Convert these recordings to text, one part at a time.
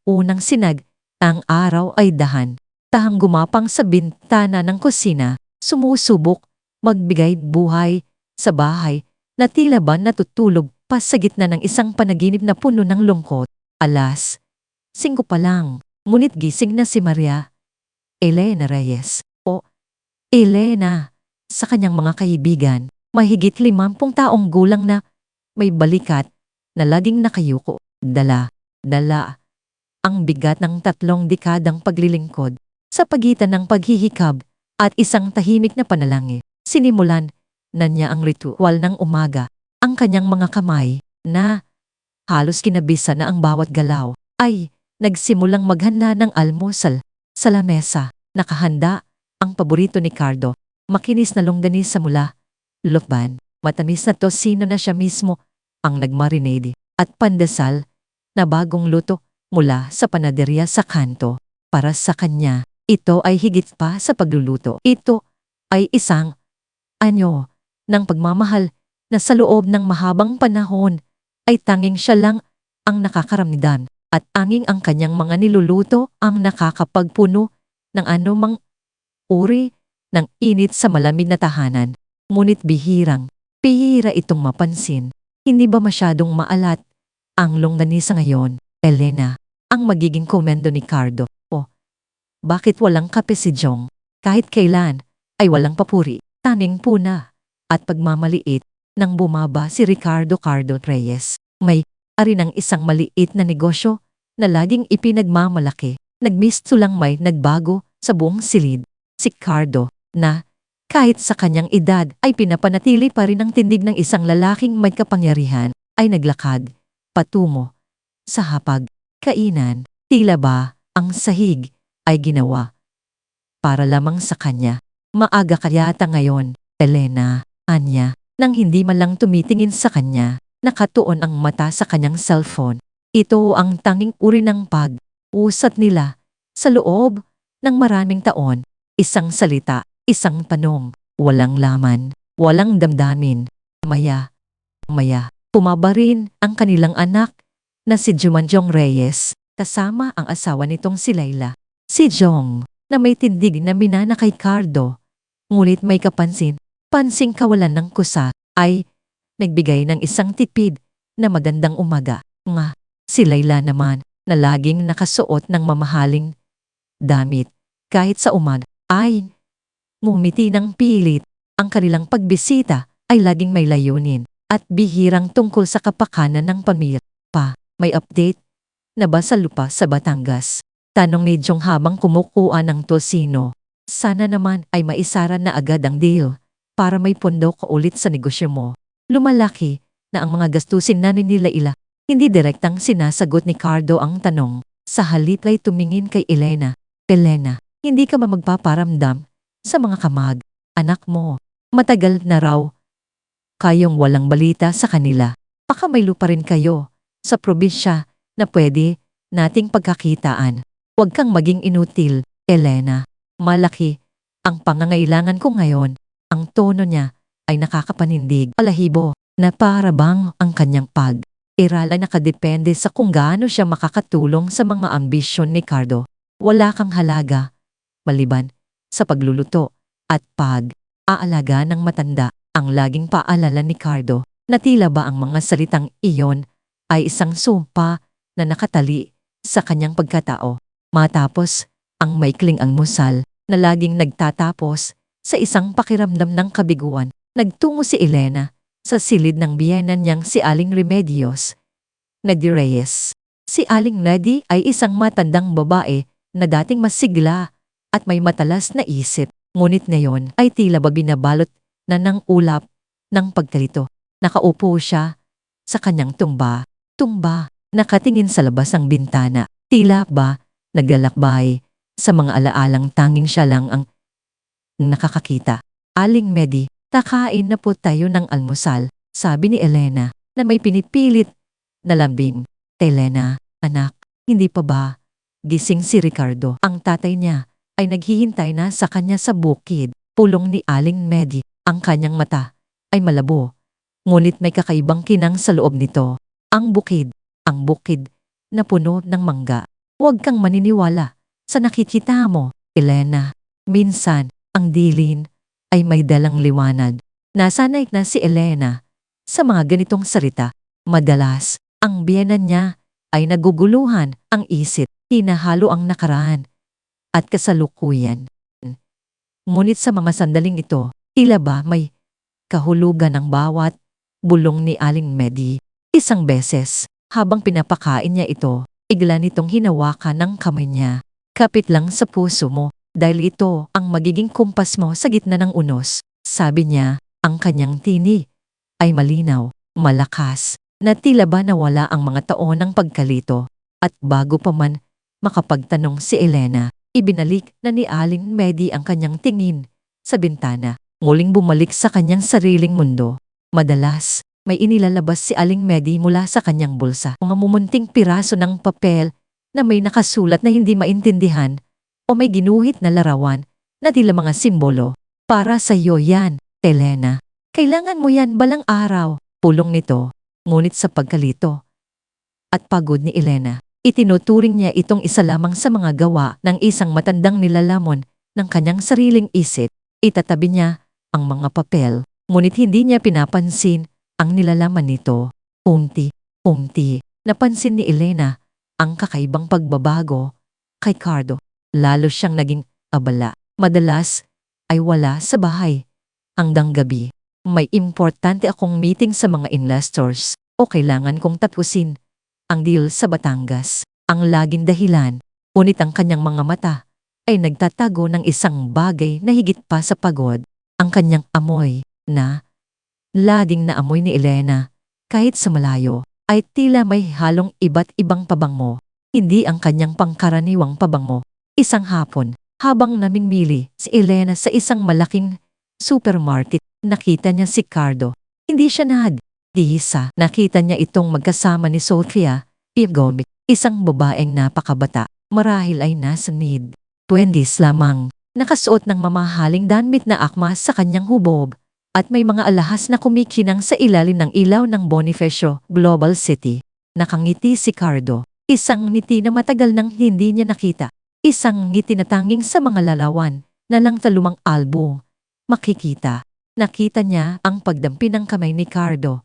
unang sinag, ang araw ay dahan. Tahang gumapang sa bintana ng kusina, sumusubok, magbigay buhay sa bahay na tila ba natutulog pa sa gitna ng isang panaginip na puno ng lungkot. Alas 5 pa lang, ngunit gising na si Maria Elena Reyes o Elena sa kanyang mga kaibigan, mahigit 50 taong gulang na may balikat na laging nakayuko. Dala ang bigat ng 3 dekadang paglilingkod sa pagitan ng paghihikab at isang tahimik na panalangin. Sinimulan na niya ang ritual ng umaga. Ang kanyang mga kamay na halos kinabisa na ang bawat galaw ay nagsimulang maghanda ng almusal sa lamesa. Nakahanda ang paborito ni Cardo, makinis na longganisa mula Lukban, matamis na tosino na siya mismo ang nagmarinade at pandesal na bagong luto mula sa panaderya sa kanto. Para sa kanya, ito ay higit pa sa pagluluto. Ito ay isang anyo ng pagmamahal na sa loob ng mahabang panahon ay tanging siya lang ang nakakaramdam at tanging ang kanyang mga niluluto ang nakakapagpuno ng anumang uri ng init sa malamig na tahanan. Ngunit bihira itong mapansin. Hindi ba masyadong maalat ang longganisa ngayon, Elena? Ang magiging komendo ni Cardo. O, bakit walang kape si Jong? Kahit kailan ay walang papuri, tanging puna at pagmamaliit nang bumaba si Ricardo Cardo Reyes. May ari ng isang maliit na negosyo na laging ipinagmamalaki. Nagmisto lang may nagbago sa buong silid. Si Cardo na kahit sa kanyang edad ay pinapanatili pa rin ang tindig ng isang lalaking may kapangyarihan, ay naglakad patungo sa hapag kainan. Tila ba ang sahig ay ginawa para lamang sa kanya. Maaga kayata ngayon, Elena, anya, nang hindi man lang tumitingin sa kanya. Nakatuon ang mata sa kanyang cellphone. Ito ang tanging uri ng pag-usat nila sa loob ng maraming taon. Isang salita, isang tanong, walang laman, walang damdamin. Maya, pumaba rin ang kanilang anak na si Jumanjong Reyes, kasama ang asawa nitong si Layla. Si Jong, na may tindig na minana kay Cardo, ngunit may pansing kawalan ng kusa, ay nagbigay ng isang tipid na magandang umaga. Nga, si Layla naman, na laging nakasuot ng mamahaling damit, kahit sa umaga, ay ngumiti ng pilit. Ang kanilang pagbisita ay laging may layunin at bihirang tungkol sa kapakanan ng pamilya. May update na ba sa lupa sa Batangas? Tanong ni Jong habang kumukuha ng tosino. Sana naman ay maisara na agad ang deal para may pondo ka ulit sa negosyo mo. Lumalaki na ang mga gastusin na ni Layla. Hindi direktang sinasagot ni Cardo ang tanong. Sa halip ay tumingin kay Elena. Elena, hindi ka ba magpaparamdam sa mga kamag-anak mo? Matagal na raw kayong walang balita sa kanila. Baka may lupa rin kayo sa probinsya na pwede nating pagkakitaan. Huwag kang maging inutil, Elena. Malaki ang pangangailangan ko ngayon. Ang tono niya ay nakakapanindig. Balahibo na para bang ang kanyang pag-iral ay nakadepende sa kung gaano siya makakatulong sa mga ambisyon ni Cardo. Wala kang halaga maliban sa pagluluto at pag-aalaga ng matanda. Ang laging paalala ni Cardo na tila ba ang mga salitang iyon ay isang sumpa na nakatali sa kanyang pagkatao. Matapos ang maikling almusal na laging nagtatapos sa isang pakiramdam ng kabiguan, nagtungo si Elena sa silid ng biyenan niyang si Aling Remedios Nedi Reyes. Si Aling Nedi ay isang matandang babae na dating masigla at may matalas na isip, ngunit ngayon ay tila ba binabalot na ng ulap ng pagkalito. Nakaupo siya sa kanyang tumba, nakatingin sa labas ng bintana, tila ba naglalakbay sa mga alaalang tanging siya lang ang nakakakita. Aling Medi, kakain na po tayo ng almusal, sabi ni Elena na may pinipilit na lambing. Elena, anak, hindi pa ba gising si Ricardo? Ang tatay niya ay naghihintay na sa kanya sa bukid. Pulong ni Aling Medi. Ang kanyang mata ay malabo, ngunit may kakaibang kinang sa loob nito. Ang bukid na puno ng mangga. Huwag kang maniniwala sa nakikita mo, Elena. Minsan, ang dilin ay may dalang liwanag. Nasanay na si Elena sa mga ganitong salita. Madalas, ang biyenan niya ay naguguluhan ang isip, hinahalo ang nakaraan at kasalukuyan. Ngunit sa mga sandaling ito, tila ba may kahulugan ng bawat bulong ni Aling Medi. Isang beses, habang pinapakain niya ito, bigla nitong hinawakan ng kamay niya. Kapit lang sa puso mo, dahil ito ang magiging kumpas mo sa gitna ng unos. Sabi niya, ang kanyang tinig ay malinaw, malakas, na tila ba nawala ang mga taon ng pagkalito. At bago pa man makapagtanong si Elena, ibinalik na ni Aling Medi ang kanyang tingin sa bintana. Muling bumalik sa kanyang sariling mundo. Madalas, may inilalabas si Aling Medi mula sa kanyang bulsa. Mga mumunting piraso ng papel na may nakasulat na hindi maintindihan o may ginuhit na larawan na tila mga simbolo. Para sa iyo yan, Elena. Kailangan mo yan balang araw. Pulong nito, ngunit sa pagkalito at pagod ni Elena, itinuturing niya itong isa lamang sa mga gawa ng isang matandang nilalamon ng kanyang sariling isip. Itatabi niya ang mga papel, ngunit hindi niya pinapansin ang nilalaman nito. Unti, napansin ni Elena ang kakaibang pagbabago kay Cardo. Lalo siyang naging abala. Madalas ay wala sa bahay. Hanggang gabi, may importante akong meeting sa mga investors o kailangan kong tapusin ang deal sa Batangas. Ang laging dahilan, ngunit ang kanyang mga mata ay nagtatago ng isang bagay na higit pa sa pagod. Ang kanyang amoy na laging naamoy ni Elena kahit sa malayo ay tila may halong iba't ibang pabango, hindi ang kanyang pangkaraniwang pabango. Isang hapon, habang namimili si Elena sa isang malaking supermarket, nakita niya si Cardo. Hindi siya nag-iisa. Nakita niya itong magkasama ni Sofia Pigomic, isang babaeng napakabata, marahil ay nasa mid-20s lamang. Nakasuot ng mamahaling damit na akma sa kanyang hubog at may mga alahas na kumikinang sa ilalim ng ilaw ng Bonifacio Global City. Nakangiti si Cardo, isang ngiti na matagal nang hindi niya nakita. Isang ngiti na tanging sa mga lalawan na lang sa lumang album makikita. Nakita niya ang pagdampi ng kamay ni Cardo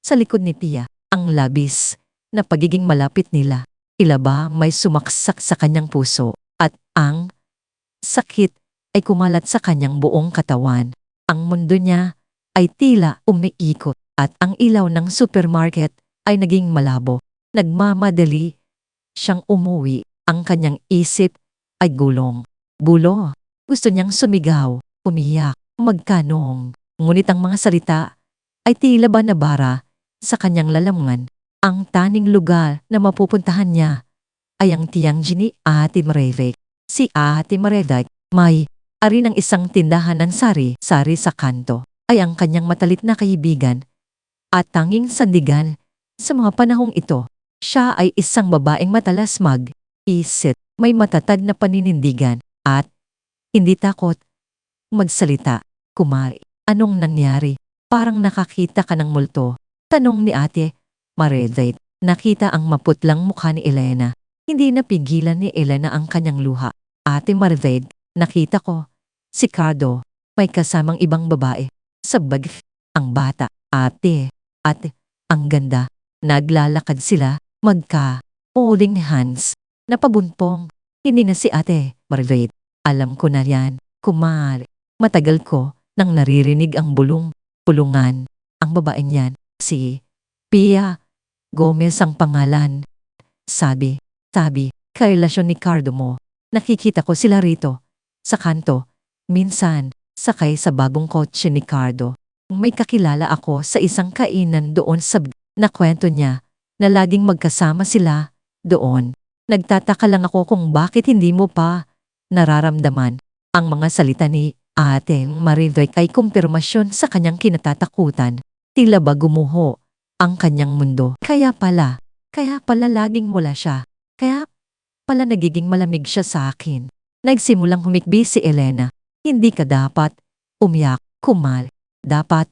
sa likod ni Pia, ang labis na pagiging malapit nila. Tila ba may sumaksak sa kanyang puso at ang sakit ay kumalat sa kanyang buong katawan. Ang mundo niya ay tila umiikot at ang ilaw ng supermarket ay naging malabo. Nagmamadali siyang umuwi. Ang kanyang isip ay gulong. Bulo. Gusto niyang sumigaw, umiyak, magkanong. Ngunit ang mga salita ay tila ba nabara sa kanyang lalamunan. Ang taning lugar na mapupuntahan niya ay ang Tianjin ni Ate Marevek. Si Ate Marevek may ari ng isang tindahan ng sari-sari sa kanto, ay ang kanyang matalit na kaibigan at tanging sandigan sa mga panahong ito. Siya ay isang babaeng matalas mag-isip, may matatag na paninindigan at hindi takot magsalita. Kumari, anong nangyari? Parang nakakita ka ng multo. Tanong ni Ate Marevek. Nakita ang maputlang mukha ni Elena. Hindi napigilan ni Elena ang kanyang luha. Ate Marevek, nakita ko si Cardo may kasamang ibang babae. Sabag, ang bata, ate, ang ganda. Naglalakad sila, holding hands. Napabuntong, hindi na si Ate Marevek. Alam ko na yan, kumari. Matagal ko nang naririnig ang pulungan. Ang babaeng yan, si Pia Gomez ang pangalan. Sabi, karelasyon ni Cardo mo. Nakikita ko sila rito, sa kanto. Minsan, sakay sa bagong kotse ni Cardo. May kakilala ako sa isang kainan doon sa nakwento niya na laging magkasama sila doon. Nagtataka lang ako kung bakit hindi mo pa nararamdaman. Ang mga salita ni Ate Marevek ay kumpirmasyon sa kanyang kinatatakutan. Tila ba gumuho ang kanyang mundo. Kaya pala laging wala siya. Kaya pala nagiging malamig siya sa akin. Nagsimulang humikbi si Elena. Hindi ka dapat umiyak, kumari. Dapat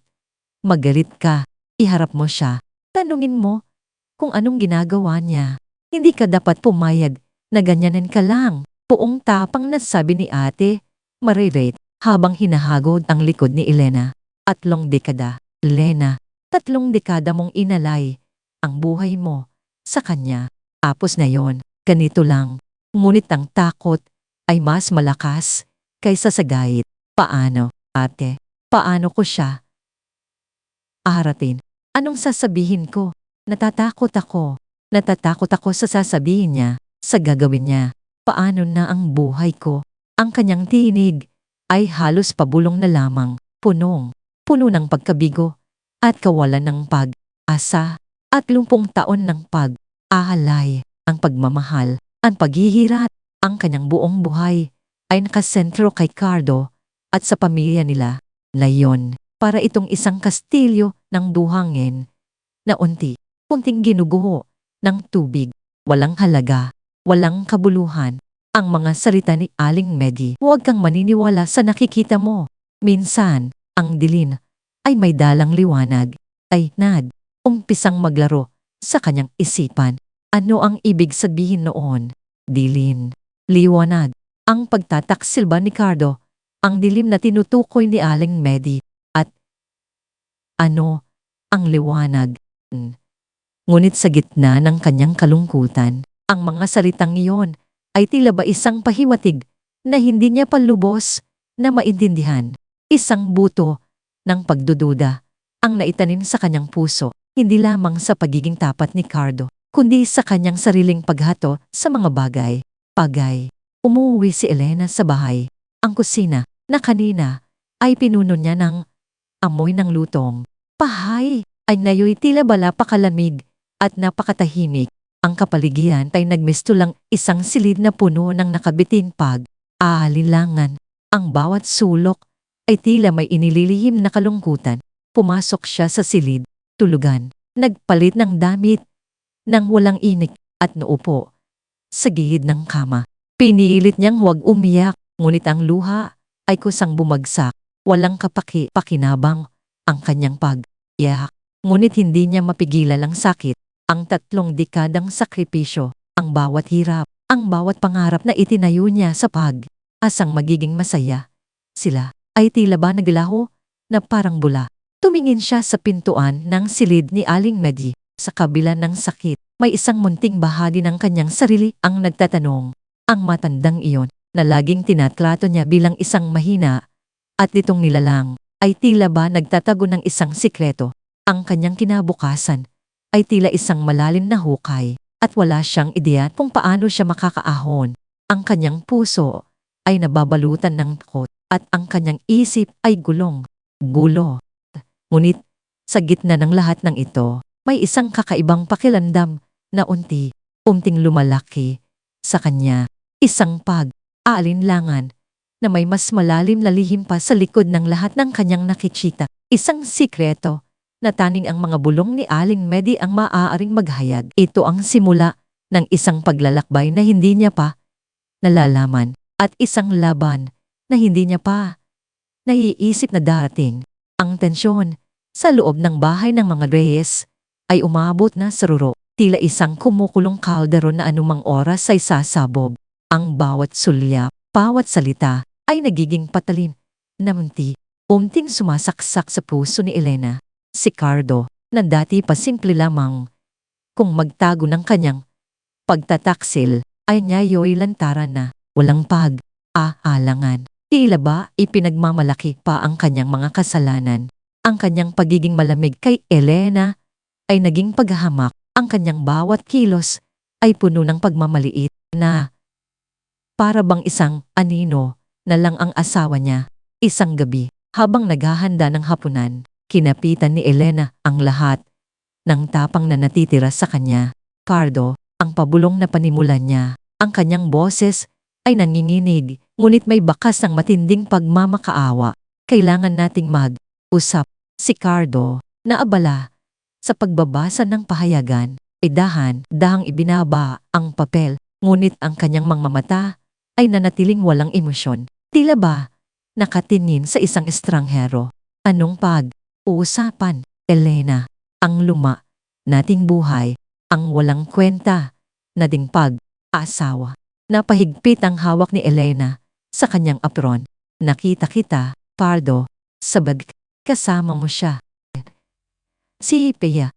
magalit ka. Iharap mo siya. Tanungin mo kung anong ginagawa niya. Hindi ka dapat pumayag Naganyanan ka lang. Puong tapang na sabi ni ate, Marirate, habang hinahagod ang likod ni Elena. 3 dekada, Elena, 3 dekada mong inalay ang buhay mo sa kanya. Tapos na yon, ganito lang. Ngunit ang takot ay mas malakas kaysa sa gait. Paano, ate? Paano ko siya aharatin? Anong sasabihin ko? Natatakot ako. Natatakot ako sa sasabihin niya, sa gagawin niya. Paano na ang buhay ko? Ang kanyang tinig ay halos pabulong na lamang, puno ng pagkabigo at kawalan ng pag-asa at 30 taon ng pag-aalay, ang pagmamahal, ang paghihirat, ang kanyang buong buhay ay nakasentro kay Cardo at sa pamilya nila. Layon, para itong isang kastilyo ng buhangin na unti-unting ginuguho ng tubig, walang halaga, walang kabuluhan. Ang mga salita ni Aling Medi, huwag kang maniniwala sa nakikita mo. Minsan, ang dilim ay may dalang liwanag. Ay umpisang maglaro sa kanyang isipan. Ano ang ibig sabihin noon? Dilim, liwanag. Ang pagtataksil ba ni Cardo, ang dilim na tinutukoy ni Aling Medi, at ano ang liwanag? Ngunit sa gitna ng kanyang kalungkutan, ang mga salitang iyon ay tila ba isang pahiwatig na hindi niya palubos na maintindihan. Isang buto ng pagdududa ang naitanim sa kanyang puso, hindi lamang sa pagiging tapat ni Cardo, kundi sa kanyang sariling paghato sa mga bagay. Umuwi si Elena sa bahay. Ang kusina na kanina ay pinuno niya ng amoy ng lutong pahay ay ngayon tila ba napakalamig at napakatahimik. Ang kapaligiran ay nagmisto lang isang silid na puno ng nakabitin pag-aalinlangan. Ang bawat sulok ay tila may inililihim na kalungkutan. Pumasok siya sa silid, tulugan, nagpalit ng damit, nang walang inik at naupo sa gilid ng kama. Pinilit niyang huwag umiyak, ngunit ang luha ay kusang bumagsak. Walang pakinabang ang kanyang pag-iyak. Ngunit hindi niya mapigilan ang sakit. Ang 3 dekadang sakripisyo, ang bawat hirap, ang bawat pangarap na itinayo niya sa pag-asang magiging masaya. Sila ay tila ba naglaho na parang bula. Tumingin siya sa pintuan ng silid ni Aling Medi. Sa kabila ng sakit, may isang munting bahagi ng kanyang sarili ang nagtatanong. Ang matandang iyon na laging tinatrato niya bilang isang mahina at litong nilalang ay tila ba nagtatago ng isang sikreto. Ang kanyang kinabukasan ay tila isang malalim na hukay at wala siyang ideya kung paano siya makakaahon. Ang kanyang puso ay nababalutan ng takot at ang kanyang isip ay gulo. Ngunit sa gitna ng lahat ng ito, may isang kakaibang pakiramdam na unti-unting lumalaki sa kanya. Isang pag-aalinlangan na may mas malalim na lihim pa sa likod ng lahat ng kanyang nakikita. Isang sikreto na tanging ang mga bulong ni Aling Medi ang maaaring maghayag. Ito ang simula ng isang paglalakbay na hindi niya pa nalalaman at isang laban na hindi niya pa naiisip na darating. Ang tensyon sa loob ng bahay ng mga Reyes ay umabot na sa ruro. Tila isang kumukulong kaldero na anumang oras ay sasabog. Ang bawat sulyap, bawat salita ay nagiging patalim na unting sumasaksak sa puso ni Elena. Si Cardo, na dati pa simple lamang kung magtago ng kanyang pagtataksil, ay ngayoy lantaran na walang pag-aalangan. Tila ba ipinagmamalaki pa ang kanyang mga kasalanan. Ang kanyang pagiging malamig kay Elena ay naging paghahamak. Ang kanyang bawat kilos ay puno ng pagmamaliit na para bang isang anino na lang ang asawa niya. Isang gabi, habang naghahanda ng hapunan, kinapitan ni Elena ang lahat ng tapang na natitira sa kanya. Cardo, ang pabulong na panimulan niya, ang kanyang boses ay nanginginig, ngunit may bakas ng matinding pagmamakaawa. Kailangan nating mag-usap. Si Cardo, na abala sa pagbabasa ng pahayagan, ay dahang ibinaba ang papel, ngunit ang kanyang mga mata ay nanatiling walang emosyon. Tila ba nakatingin sa isang estranghero? Anong pag-uusapan, Elena? Ang luma nating buhay, ang walang kwenta na ding pag-asawa. Napahigpit ang hawak ni Elena sa kanyang apron. Nakita kita, Pardo, sabad kasama mo siya. Si Pia.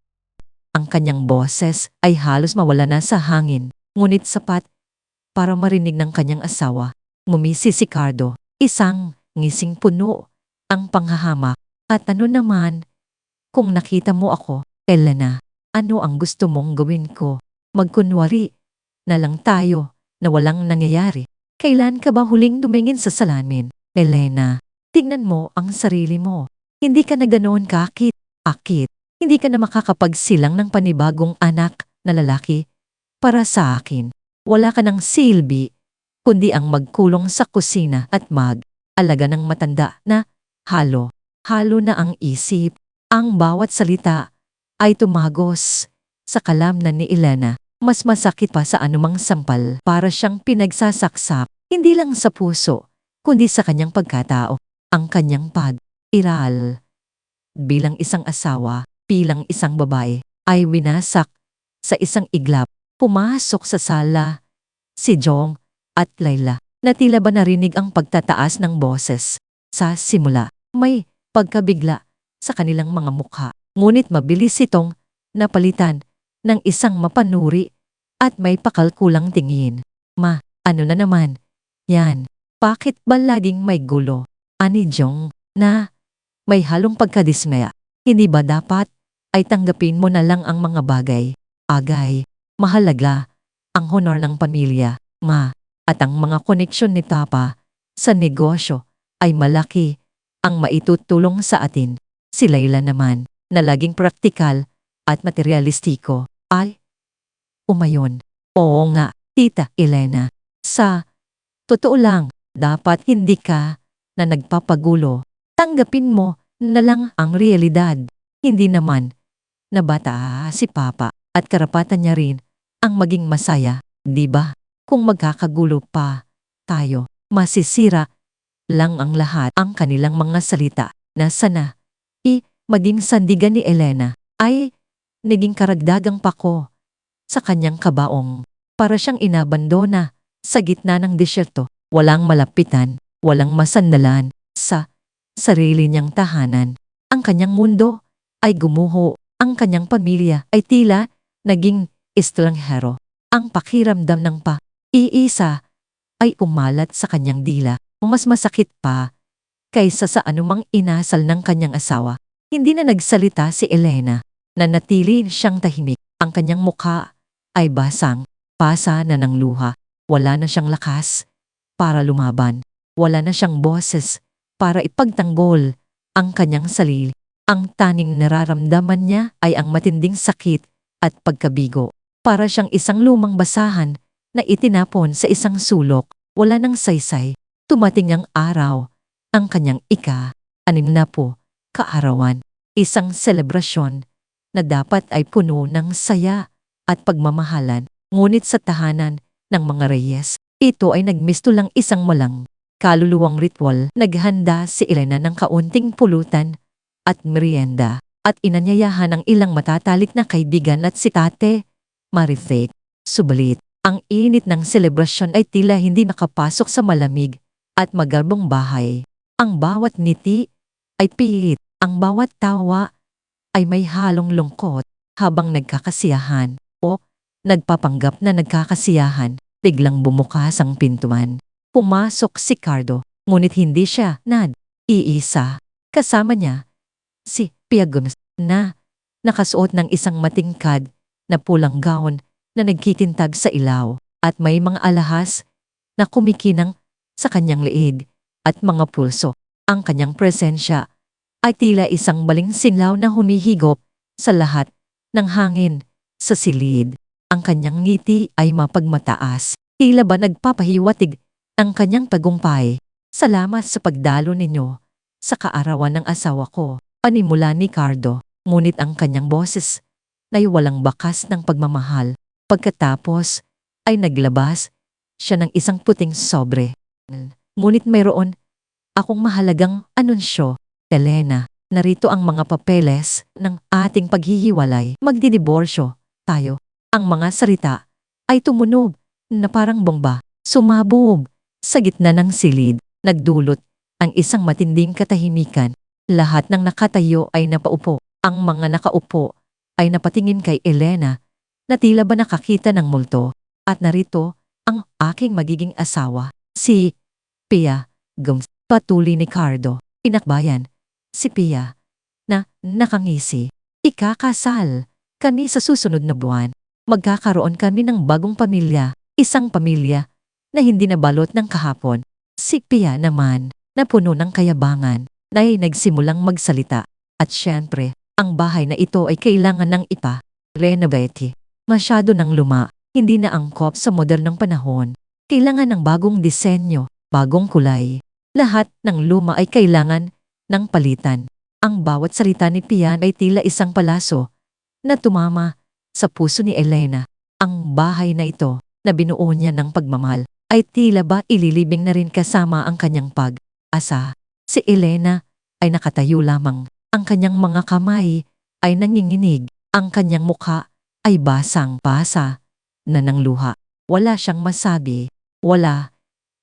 Ang kanyang boses ay halos mawala na sa hangin, ngunit sapat para marinig ng kanyang asawa. Ngumisi si Cardo, isang ngising puno ang panghahamak. At ano naman, kung nakita mo ako, Elena, ano ang gusto mong gawin ko? Magkunwari na lang tayo na walang nangyayari. Kailan ka ba huling dumingin sa salamin? Elena, tingnan mo ang sarili mo. Hindi ka na ganoon kakit-akit. Hindi ka na makakapagsilang ng panibagong anak na lalaki para sa akin. Wala ka ng silbi, kundi ang magkulong sa kusina at mag-alaga ng matanda na halo na ang isip. Ang bawat salita ay tumagos sa kalamnan ni Elena. Mas masakit pa sa anumang sampal, para siyang pinagsasaksak, hindi lang sa puso, kundi sa kanyang pagkatao. Ang kanyang pag-iral bilang isang asawa, bilang isang babae, ay winasak sa isang iglap. Pumasok sa sala si Jong at Layla, na tila ba narinig ang pagtataas ng boses. Sa simula, may pagkabigla sa kanilang mga mukha, ngunit mabilis itong napalitan ng isang mapanuri at may pakalkulang tingin. Ano na naman? Yan. Bakit ba laging may gulo? Ani Jong, na may halong pagkadismaya. Hindi ba dapat ay tanggapin mo na lang ang mga bagay? Agay, mahalaga ang honor ng pamilya, at ang mga koneksyon ni Papa sa negosyo ay malaki ang maitutulong sa atin. Si Layla naman, na laging praktikal at materialistiko, ay umayon. Oo nga, Tita Elena. Sa totoo lang, dapat hindi ka na nagpapagulo. Tanggapin mo na lang ang realidad. Hindi naman na bata si Papa at karapatan niya rin ang maging masaya, di ba? Kung magkakagulo pa tayo, masisira lang ang lahat. Ang kanilang mga salita na sana maging sandigan ni Elena ay naging karagdagang pako sa kanyang kabaong. Para siyang inabandona sa gitna ng disyerto, walang malapitan, walang masandalan sa sarili niyang tahanan. Ang kanyang mundo ay gumuho, ang kanyang pamilya ay tila naging estranghero. Ang pakiramdam ng iisa ay umalat sa kanyang dila, mas masakit pa kaysa sa anumang inasal ng kanyang asawa. Hindi na nagsalita si Elena, nanatili siyang tahimik. Ang kanyang mukha ay pasa na ng luha. Wala na siyang lakas para lumaban. Wala na siyang boses para ipagtanggol ang kanyang sarili. Ang tanging nararamdaman niya ay ang matinding sakit at pagkabigo. Para siyang isang lumang basahan na itinapon sa isang sulok. Wala nang saysay. Tumating ang araw, ang kanyang ika-60 kaarawan. Isang selebrasyon na dapat ay puno ng saya at pagmamahalan. Ngunit sa tahanan ng mga Reyes, ito ay nagmisto lang isang malang kaluluwang ritual. Naghanda si Elena ng kaunting pulutan at merienda at inanyayahan ang ilang matatalik na kaibigan at si Tate Marifet. Subalit, ang init ng selebrasyon ay tila hindi nakapasok sa malamig at magarbong bahay. Ang bawat ngiti ay pilit, ang bawat tawa ay may halong lungkot. Habang nagkakasiyahan o nagpapanggap na nagkakasiyahan, biglang bumukas ang pintuan. Pumasok si Cardo, ngunit hindi siya iisa. Kasama niya si Pia Gomez na nakasuot ng isang matingkad na pulang gown na nagkikintag sa ilaw at may mga alahas na kumikinang sa kanyang liig at mga pulso. Ang kanyang presensya ay tila isang baling sinlaw na humihigop sa lahat ng hangin sa silid. Ang kanyang ngiti ay mapagmataas, tila ba nagpapahiwatig ang kanyang tagumpay. Salamat sa pagdalo ninyo sa kaarawan ng asawa ko, panimula ni Cardo, ngunit ang kanyang boses ay walang bakas ng pagmamahal. Pagkatapos ay naglabas siya ng isang puting sobre. Ngunit mayroon akong mahalagang anunsyo. Elena, narito ang mga papeles ng ating paghihiwalay. Magdidiborsyo tayo. Ang mga salita ay tumunog na parang bomba. sumabog sa gitna ng silid, nagdulot ang isang matinding katahimikan. Lahat ng nakatayo ay napaupo. Ang mga nakaupo ay napatingin kay Elena na tila ba nakakita ng multo. At narito ang aking magiging asawa, si Pia Gomes. Patuloy ni Cardo. Pinakbayan si Pia na nakangisi. Ikakasal kami sa susunod na buwan. Magkakaroon kami ng bagong pamilya, isang pamilya na hindi nabalot ng kahapon. Si Pia naman, na puno ng kayabangan, na ay nagsimulang magsalita. At syempre, ang bahay na ito ay kailangan ng renovate. Masyado nang luma, hindi na angkop sa modernong panahon. Kailangan ng bagong disenyo, bagong kulay. Lahat ng luma ay kailangan ng palitan. Ang bawat salita ni Pia ay tila isang palaso na tumama sa puso ni Elena. Ang bahay na ito, na binuo niya ng pagmamahal, ay tila ba ililibing na rin kasama ang kanyang pag-asa. Si Elena ay nakatayo lamang. Ang kanyang mga kamay ay nanginginig. Ang kanyang mukha ay basang-basa na ng luha. Wala siyang masabi. Wala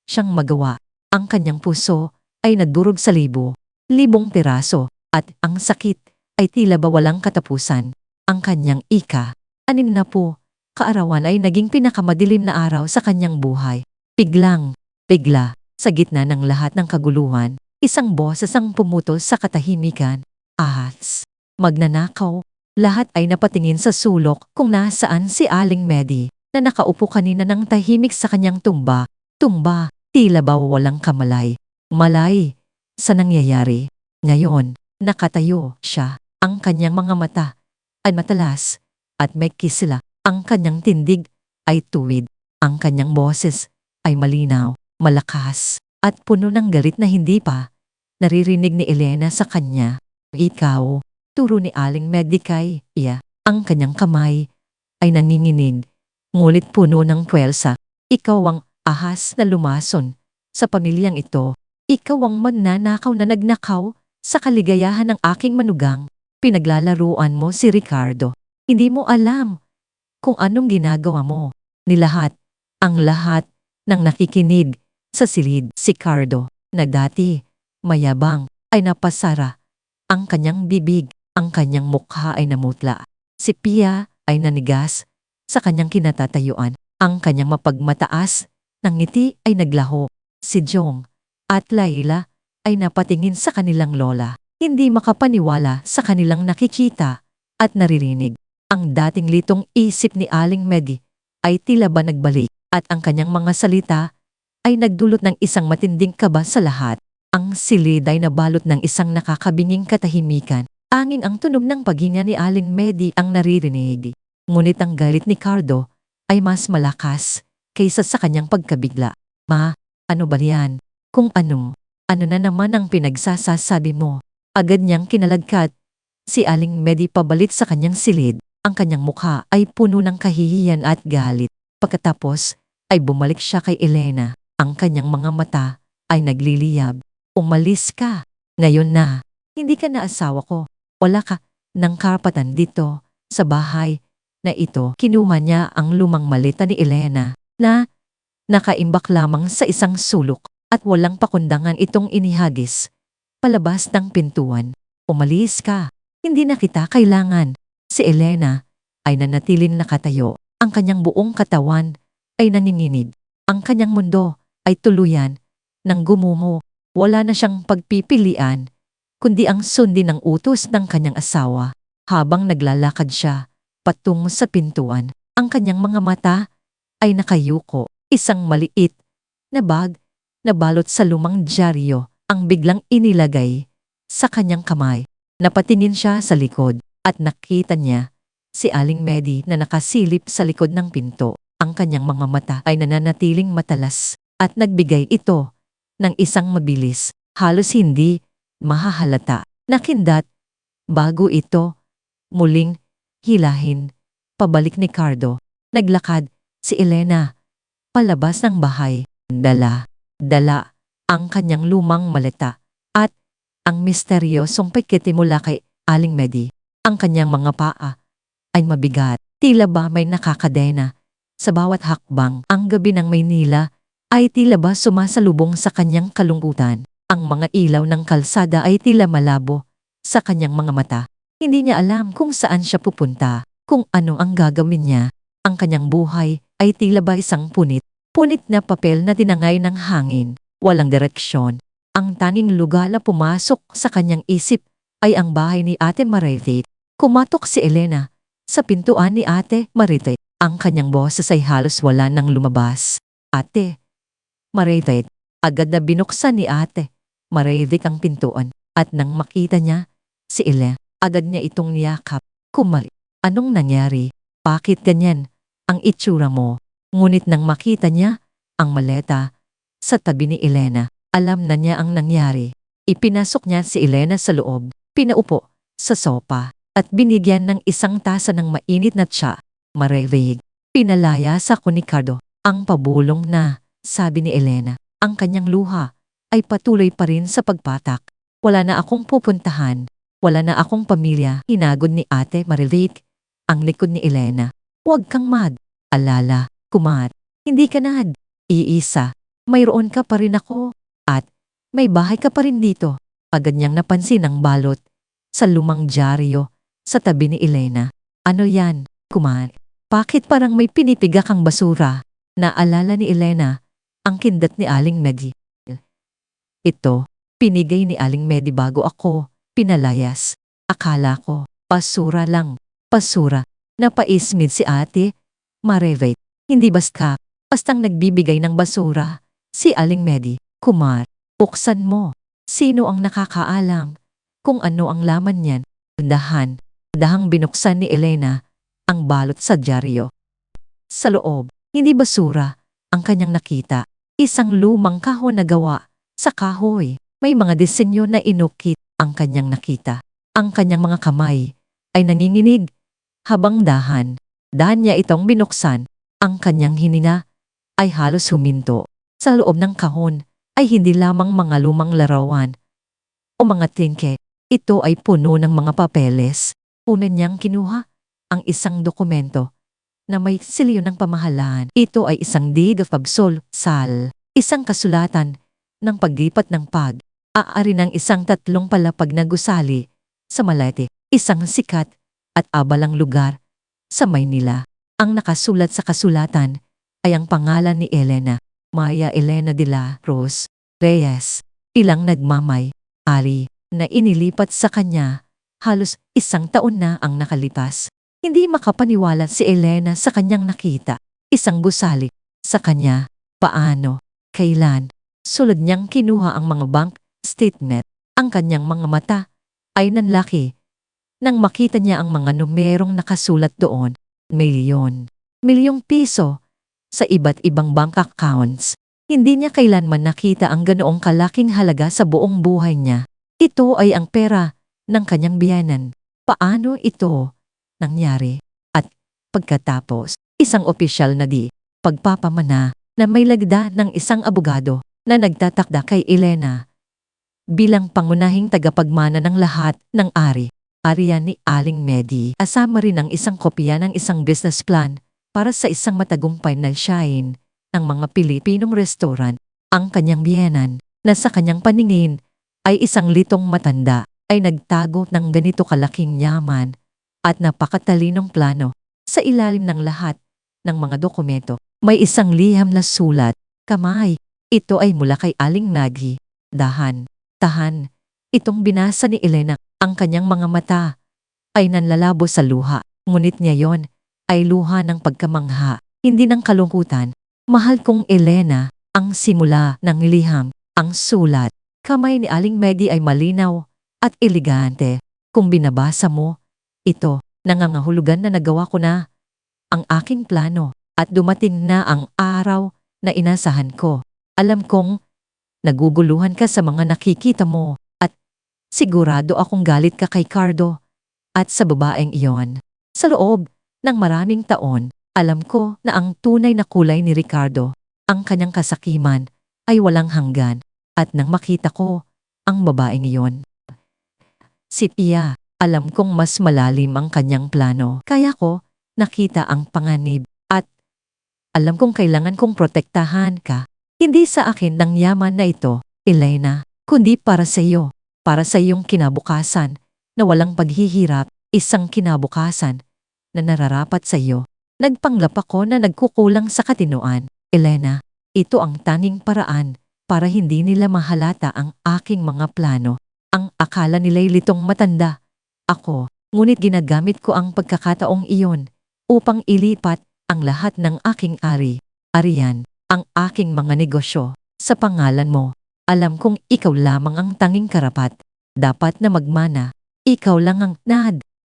siyang magawa. Ang kanyang puso ay nadurog sa libong piraso. At ang sakit ay tila ba walang katapusan. Ang kanyang ika-6 na po kaarawan ay naging pinakamadilim na araw sa kanyang buhay. Bigla, sa gitna ng lahat ng kaguluhan, isang boses ang pumutol sa katahimikan. Ahas! Magnanakaw! Lahat ay napatingin sa sulok kung nasaan si Aling Medi na nakaupo kanina ng tahimik sa kanyang tumba. Tila ba walang malay sa nangyayari. Ngayon, nakatayo siya. Ang kanyang mga mata ay matalas at may kisila. Ang kanyang tindig ay tuwid. Ang kanyang boses ay malinaw, malakas, at puno ng galit na hindi pa naririnig ni Elena sa kanya. Ikaw, turo ni Aling Medi kay Pia. Ang kanyang kamay ay nanginginig, ngulit puno ng puwersa. Ikaw ang ahas na lumason sa pamilyang ito. Ikaw ang magnanakaw na nagnakaw sa kaligayahan ng aking manugang. Pinaglalaruan mo si Ricardo. Hindi mo alam kung anong ginagawa mo. Ang lahat ng nakikinig sa silid. Si Cardo, na dati mayabang, ay napasara. Ang kanyang bibig, ang kanyang mukha ay namutla. Si Pia ay nanigas sa kanyang kinatatayuan. Ang kanyang mapagmataas ng ngiti ay naglaho. Si Jong at Layla ay napatingin sa kanilang lola. Hindi makapaniwala sa kanilang nakikita at naririnig. Ang dating litong isip ni Aling Medi ay tila ba nagbalik at ang kanyang mga salita ay nagdulot ng isang matinding kaba sa lahat. Ang silid ay nabalot ng isang nakakabinging katahimikan. Angin ang tunog ng paghinga ni Aling Medi ang naririnig. Ngunit ang galit ni Cardo ay mas malakas kaysa sa kanyang pagkabigla. Ma, ano ba yan? Kung ano na naman ang pinagsasasabi mo? Agad niyang kinalagkat si Aling Medi pabalit sa kanyang silid. Ang kanyang mukha ay puno ng kahihiyan at galit. Pagkatapos ay bumalik siya kay Elena. Ang kanyang mga mata ay nagliliyab. Umalis ka. Ngayon na. Hindi ka na asawa ko. Wala ka ng karapatan dito sa bahay na ito. Kinuha niya ang lumang maleta ni Elena na nakaimbak lamang sa isang sulok at walang pakundangan itong inihagis palabas ng pintuan. Umalis ka. Hindi na kita kailangan. Si Elena ay nanatiling nakatayo. Ang kanyang buong katawan ay naninginig. Ang kanyang mundo ay tuluyan ng gumuho. Wala na siyang pagpipilian, kundi ang sundin ng utos ng kanyang asawa. Habang naglalakad siya patungo sa pintuan, ang kanyang mga mata ay nakayuko. Isang maliit na bag na balot sa lumang dyaryo ang biglang inilagay sa kanyang kamay. Napatingin siya sa likod at nakita niya si Aling Medi na nakasilip sa likod ng pinto. Ang kanyang mga mata ay nananatiling matalas at nagbigay ito ng isang mabilis, halos hindi mahahalata na kindat bago ito muling hilahin pabalik ni Cardo. Naglakad si Elena palabas ng bahay. Dala ang kanyang lumang maleta at ang misteryosong pikete mula kay Aling Medi. Ang kanyang mga paa ay mabigat, tila ba may nakakadena sa bawat hakbang. Ang gabi ng Maynila ay tila ba sumasalubong sa kanyang kalungkutan. Ang mga ilaw ng kalsada ay tila malabo sa kanyang mga mata. Hindi niya alam kung saan siya pupunta, kung ano ang gagawin niya. Ang kanyang buhay ay tila ba isang punit na papel na tinangay ng hangin, walang direksyon. Ang tanging lugar na pumasok sa kanyang isip ay ang bahay ni Ate Marite. Kumatok si Elena sa pintuan ni Ate Marite. Ang kanyang boses ay halos wala nang lumabas. Ate Marite, agad na binuksan ni Ate Marite ang pintuan at nang makita niya si Elena, agad niya itong niyakap. Kumali, anong nangyari? Bakit ganyan ang itsura mo? Ngunit nang makita niya ang maleta sa tabi ni Elena, alam na niya ang nangyari. Ipinasok niya si Elena sa loob, pinaupo sa sopa, at binigyan ng isang tasa ng mainit na tsa. Marevig, pinalayas ako ni Cardo. Ang pabulong na, sabi ni Elena, ang kanyang luha ay patuloy pa rin sa pagpatak. Wala na akong pupuntahan, wala na akong pamilya. Hinagod ni Ate Marevig ang likod ni Elena. Huwag kang alala, kumat. Hindi ka iisa. Mayroon ka pa rin ako. At may bahay ka pa rin dito. Agad niyang napansin ang balot sa lumang dyaryo sa tabi ni Elena. Ano yan, kumat? Bakit parang may pinipiga kang basura? Naalala ni Elena ang kindat ni Aling Medi. Ito, pinigay ni Aling Medi bago ako pinalayas. Akala ko, basura lang, basura. Napaismid si Ate Marevate. Hindi bastang nagbibigay ng basura. Si Aling Medi, kumar, buksan mo. Sino ang nakakaalam kung ano ang laman niyan? Dahang binuksan ni Elena ang balot sa dyaryo. Sa loob, hindi basura ang kanyang nakita. Isang lumang kahon na gawa sa kahoy. May mga disenyo na inukit ang kanyang nakita. Ang kanyang mga kamay ay nanginginig habang dahan niya itong binuksan. Ang kanyang hininga ay halos huminto. Sa loob ng kahon ay hindi lamang mga lumang larawan o mga tingke. Ito ay puno ng mga papeles. Una niyang kinuha ang isang dokumento na may selyo ng pamahalaan. Ito ay isang deed of absolsal, isang kasulatan ng paglipat ng pag-aari ng isang 3 palapag na gusali sa Malete, isang sikat at abalang lugar sa Maynila. Ang nakasulat sa kasulatan ay ang pangalan ni Elena, Maya Elena de la Cruz Reyes, ilang nagmamay-ari na inilipat sa kanya. Halos 1 taon na ang nakalipas. Hindi makapaniwala si Elena sa kanyang nakita. Isang gusali sa kanya. Paano? Kailan? Sulad niyang kinuha ang mga bank statement. Ang kanyang mga mata ay nanlaki nang makita niya ang mga numerong nakasulat doon. Milyong piso sa iba't ibang bank accounts. Hindi niya kailanman nakita ang ganoong kalaking halaga sa buong buhay niya. Ito ay ang pera ng kanyang biyenan. Paano ito nangyari? At pagkatapos, isang opisyal na pagpapamana na may lagda ng isang abogado na nagtatakda kay Elena bilang pangunahing tagapagmana ng lahat ng arian ni Aling Medi. Asama rin ang isang kopya ng isang business plan para sa isang matagumpay na chain ng mga Pilipinong restaurant. Ang kanyang biyenan na sa kanyang paningin ay isang litong matanda ay nagtago ng ganito kalaking yaman at napakatalinong plano. Sa ilalim ng lahat ng mga dokumento, may isang liham na sulat, kamay. Ito ay mula kay Aling Nagi. Tahan. Itong binasa ni Elena. Ang kanyang mga mata ay nanlalabo sa luha. Ngunit ngayon ay luha ng pagkamangha, hindi ng kalungkutan. Mahal kong Elena, ang simula ng liham, ang sulat. Kamay ni Aling Medi ay malinaw at elegante. Kung binabasa mo, ito, nangangahulugan na nagawa ko na ang aking plano at dumating na ang araw na inasahan ko. Alam kong naguguluhan ka sa mga nakikita mo at sigurado akong galit ka kay Cardo at sa babaeng iyon. Sa loob ng maraming taon, alam ko na ang tunay na kulay ni Ricardo, ang kanyang kasakiman, ay walang hanggan. At nang makita ko ang babaeng iyon, si Pia, alam kong mas malalim ang kanyang plano. Kaya ko nakita ang panganib at alam kong kailangan kong protektahan ka. Hindi sa akin ng yaman na ito, Elena, kundi para sa iyo. Para sa iyong kinabukasan na walang paghihirap, isang kinabukasan na nararapat sa iyo. Nagpanggap ako na nagkukulang sa katinoan. Elena, ito ang tanging paraan para hindi nila mahalata ang aking mga plano. Ang akala nila'y litong matanda. Ako, ngunit ginagamit ko ang pagkakataong iyon upang ilipat ang lahat ng aking arian, ang aking mga negosyo, sa pangalan mo. Alam kong ikaw lamang ang tanging karapat. Dapat na magmana. Ikaw lang ang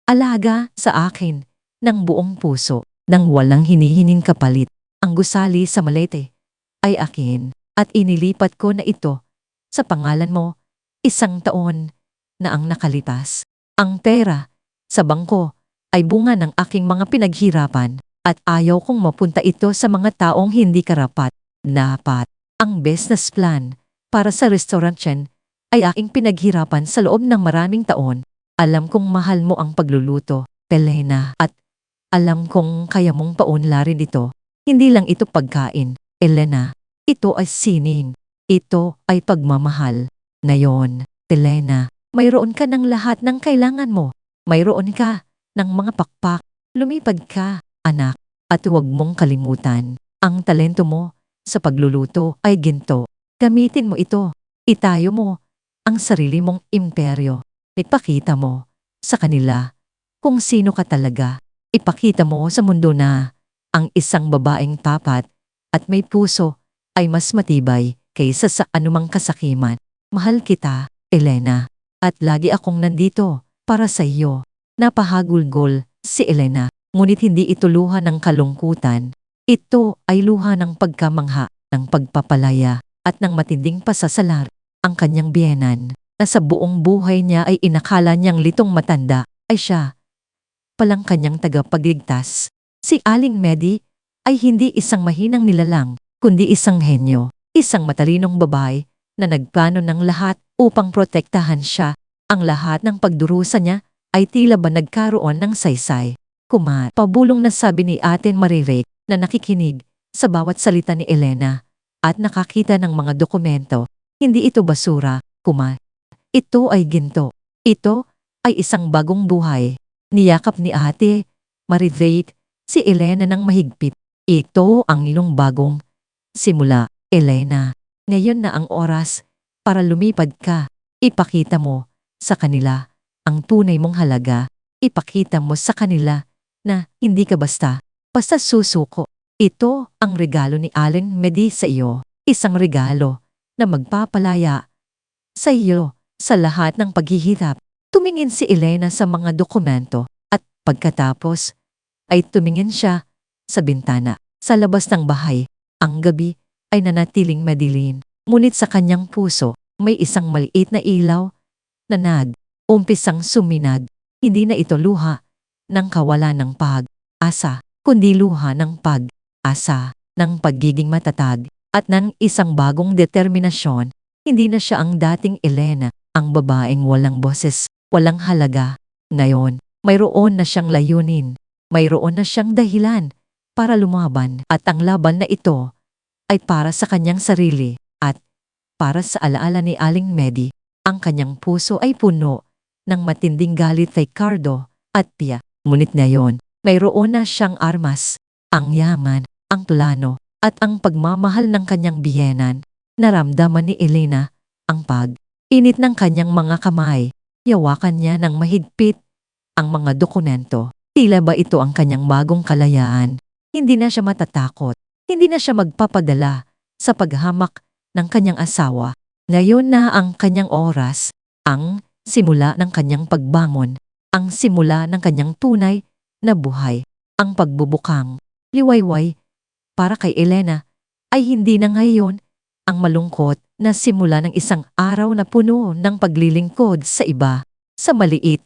alaga sa akin ng buong puso, nang walang hinihining kapalit. Ang gusali sa malete ay akin at inilipat ko na ito sa pangalan mo. 1 taon na ang nakalipas. Ang pera sa bangko ay bunga ng aking mga pinaghirapan at ayaw kong mapunta ito sa mga taong hindi karapat. Dapat ang business plan para sa restaurant chain ay aking pinaghirapan sa loob ng maraming taon. Alam kong mahal mo ang pagluluto, Elena, at alam kong kaya mong paunlarin ito. Hindi lang ito pagkain, Elena. Ito ay sining. Ito ay pagmamahal. Ngayon, Elena, mayroon ka ng lahat ng kailangan mo. Mayroon ka ng mga pakpak. Lumipad ka, anak, at huwag mong kalimutan. Ang talento mo sa pagluluto ay ginto. Gamitin mo ito. Itayo mo ang sarili mong imperyo. Ipakita mo sa kanila kung sino ka talaga. Ipakita mo sa mundo na ang isang babaeng tapat at may puso ay mas matibay kaysa sa anumang kasakiman. Mahal kita, Elena, at lagi akong nandito para sa iyo. Napahagulgol si Elena, ngunit hindi ito luha ng kalungkutan. Ito ay luha ng pagkamangha, ng pagpapalaya, at ng matinding pasasalar. Ang kanyang biyenan, na sa buong buhay niya ay inakala niyang litong matanda, ay siya palang kanyang tagapagligtas. Si Aling Medi ay hindi isang mahinang nilalang, kundi isang henyo, isang matalinong babae na nagplano ng lahat upang protektahan siya. Ang lahat ng pagdurusa niya ay tila ba nagkaroon ng saysay. Pabulong na sabi ni Ate Marirek na nakikinig sa bawat salita ni Elena at nakakita ng mga dokumento. Hindi ito basura, ito ay ginto. Ito ay isang bagong buhay. Niyakap ni Ate Marirek si Elena ng mahigpit. Ito ang iyong bagong simula, Elena. Ngayon na ang oras para lumipad ka. Ipakita mo sa kanila ang tunay mong halaga. Ipakita mo sa kanila na hindi ka basta susuko. Ito ang regalo ni Aling Medi sa iyo. Isang regalo na magpapalaya sa iyo sa lahat ng paghihirap. Tumingin si Elena sa mga dokumento at pagkatapos ay tumingin siya sa bintana. Sa labas ng bahay, ang gabi ay nanatiling madilim. Ngunit sa kanyang puso, may isang maliit na ilaw na umpisang suminag. Hindi na ito luha ng kawalan ng pag-asa, kundi luha ng pag-asa, ng pagiging matatag, at ng isang bagong determinasyon. Hindi na siya ang dating Elena, ang babaeng walang boses, walang halaga. Ngayon, mayroon na siyang layunin, mayroon na siyang dahilan para lumaban, at ang laban na ito ay para sa kanyang sarili at para sa alaala ni Aling Medi. Ang kanyang puso ay puno ng matinding galit kay Cardo at Pia. Ngunit ngayon, mayroon na siyang armas, ang yaman, ang tulano, at ang pagmamahal ng kanyang biyenan. Naramdaman ni Elena ang pag-init ng kanyang mga kamay. Yawakan niya ng mahigpit ang mga dokumento. Tila ba ito ang kanyang bagong kalayaan? Hindi na siya matatakot. Hindi na siya magpapadala sa paghamak ng kanyang asawa. Ngayon na ang kanyang oras, ang simula ng kanyang pagbangon, ang simula ng kanyang tunay na buhay, ang pagbubukang liwayway para kay Elena ay hindi na ngayon ang malungkot na simula ng isang araw na puno ng paglilingkod sa iba, sa maliit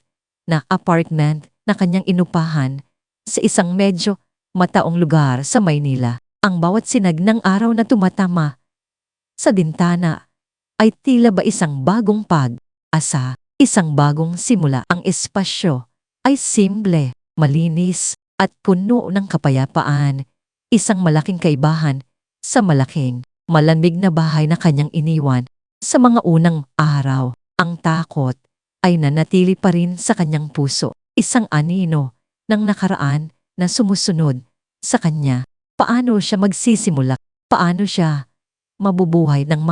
na apartment na kanyang inupahan sa isang medyo mataong lugar sa Maynila. Ang bawat sinag ng araw na tumatama sa bintana ay tila ba isang bagong pag-asa, isang bagong simula. Ang espasyo ay simple, malinis, at puno ng kapayapaan, isang malaking kaibahan sa malaking malamig na bahay na kanyang iniwan. Sa mga unang araw, ang takot ay nanatili pa rin sa kanyang puso. Isang anino ng nakaraan na sumusunod sa kanya. Paano siya magsisimula? Paano siya mabubuhay ng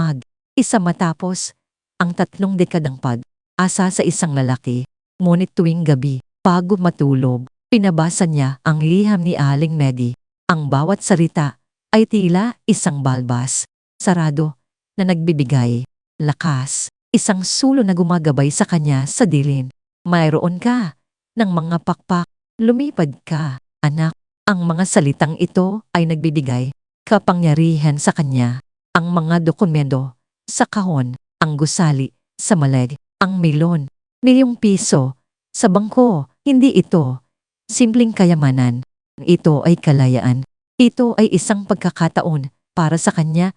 isa matapos ang 3 dekadang pag-asa sa isang lalaki? Ngunit tuwing gabi, bago matulog, pinabasa niya ang liham ni Aling Medi. Ang bawat salita ay tila isang balbas, sarado, na nagbibigay lakas, isang sulo na gumagabay sa kanya sa dilim. Mayroon ka ng mga pakpak, lumipad ka, anak. Ang mga salitang ito ay nagbibigay kapangyarihan sa kanya. Ang mga dokumento sa kahon, ang gusali sa maleg, ang milyon, milyong piso sa bangko. Hindi ito simpleng kayamanan. Ito ay kalayaan. Ito ay isang pagkakataon para sa kanya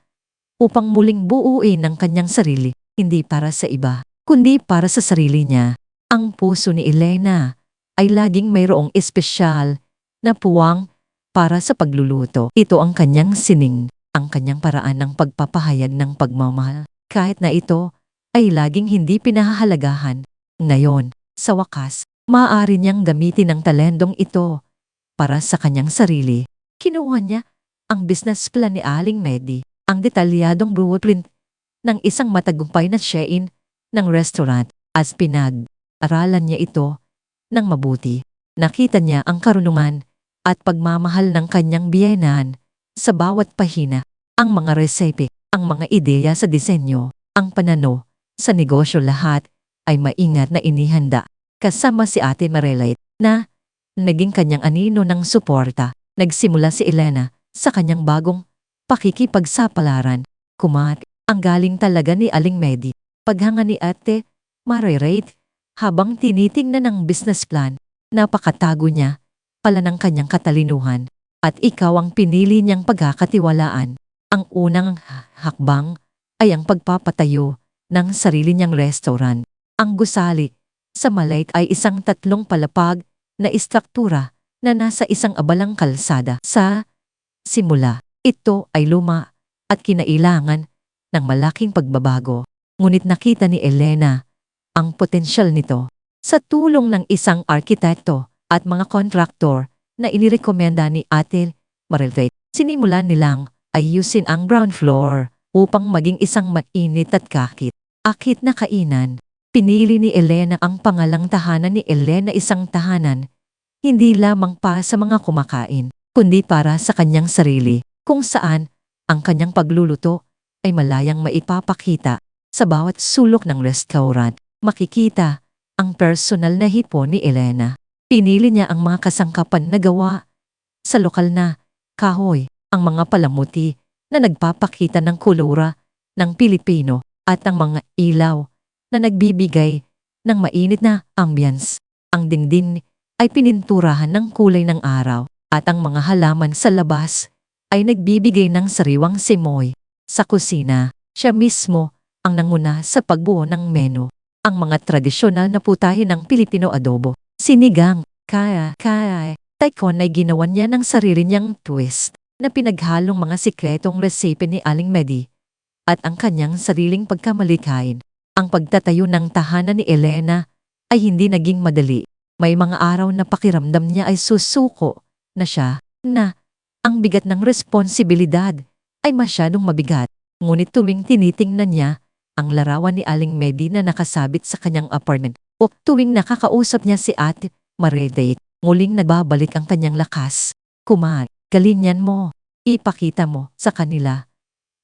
upang muling buuin ang kanyang sarili, hindi para sa iba, kundi para sa sarili niya. Ang puso ni Elena ay laging mayroong espesyal na puwang para sa pagluluto. Ito ang kanyang sining, ang kanyang paraan ng pagpapahayag ng pagmamahal, kahit na ito ay laging hindi pinahahalagahan. Ngayon, sa wakas, maaari niyang gamitin ang talentong ito para sa kanyang sarili. Kinuha niya ang business plan ni Aling Medi, ang detalyadong blueprint ng isang matagumpay na chain ng restaurant, as pinag-aralan niya ito ng mabuti. Nakita niya ang karunungan at pagmamahal ng kanyang biyenan sa bawat pahina, ang mga resepe, ang mga ideya sa disenyo, ang panano sa negosyo, lahat ay maingat na inihanda. Kasama si Ate Marilite na naging kanyang anino ng suporta. Nagsimula si Elena sa kanyang bagong pakikipagsapalaran. Ang galing talaga ni Aling Medi, paghanga ni Ate Marilite habang tinitingnan ng business plan. Napakatago niya pala ng kanyang katalinuhan, at ikaw ang pinili niyang pagkakatiwalaan. Ang unang hakbang ay ang pagpapatayo ng sarili niyang restaurant. Ang gusali sa Malate ay isang 3 palapag na istruktura na nasa isang abalang kalsada. Sa simula, ito ay luma at kinailangan ng malaking pagbabago. Ngunit nakita ni Elena ang potensyal nito. Sa tulong ng isang arkitekto at mga kontraktor na inirekomenda ni Ate Marilite, sinimulan nilang ayusin ang ground floor upang maging isang mainit at akit na kainan. Pinili ni Elena ang pangalang tahanan ni Elena, isang tahanan hindi lamang para sa mga kumakain, kundi para sa kanyang sarili, kung saan ang kanyang pagluluto ay malayang maipapakita sa bawat sulok ng restaurant. Makikita ang personal na hipon ni Elena. Pinili niya ang mga kasangkapan na gawa sa lokal na kahoy, ang mga palamuti na nagpapakita ng kultura ng Pilipino, at ang mga ilaw na nagbibigay ng mainit na ambience. Ang dingding ay pininturahan ng kulay ng araw, at ang mga halaman sa labas ay nagbibigay ng sariwang simoy. Sa kusina, siya mismo ang nanguna sa pagbuo ng menu. Ang mga tradisyonal na putahe ng Pilipino, adobo, sinigang, taikon, ay ginawan niya ng sarili niyang twist na pinaghalong mga sikretong resipe ni Aling Medi at ang kanyang sariling pagkamalikhain. Ang pagtatayo ng tahanan ni Elena ay hindi naging madali. May mga araw na pakiramdam niya ay susuko na siya, na ang bigat ng responsibilidad ay masyadong mabigat. Ngunit tuwing tinitingnan niya ang larawan ni Aling Medi na nakasabit sa kanyang apartment, o tuwing nakakausap niya si Ate Marilite, muling nagbabalik ang kanyang lakas. Galingan mo, ipakita mo sa kanila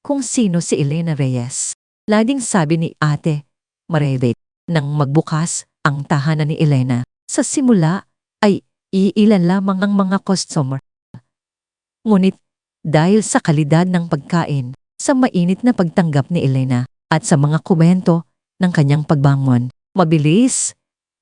kung sino si Elena Reyes. Laging sabi ni Ate Marilite nang magbukas ang tahanan ni Elena. Sa simula ay iilan lamang ang mga customer. Ngunit dahil sa kalidad ng pagkain, sa mainit na pagtanggap ni Elena, at sa mga komento ng kanyang pagbangon, mabilis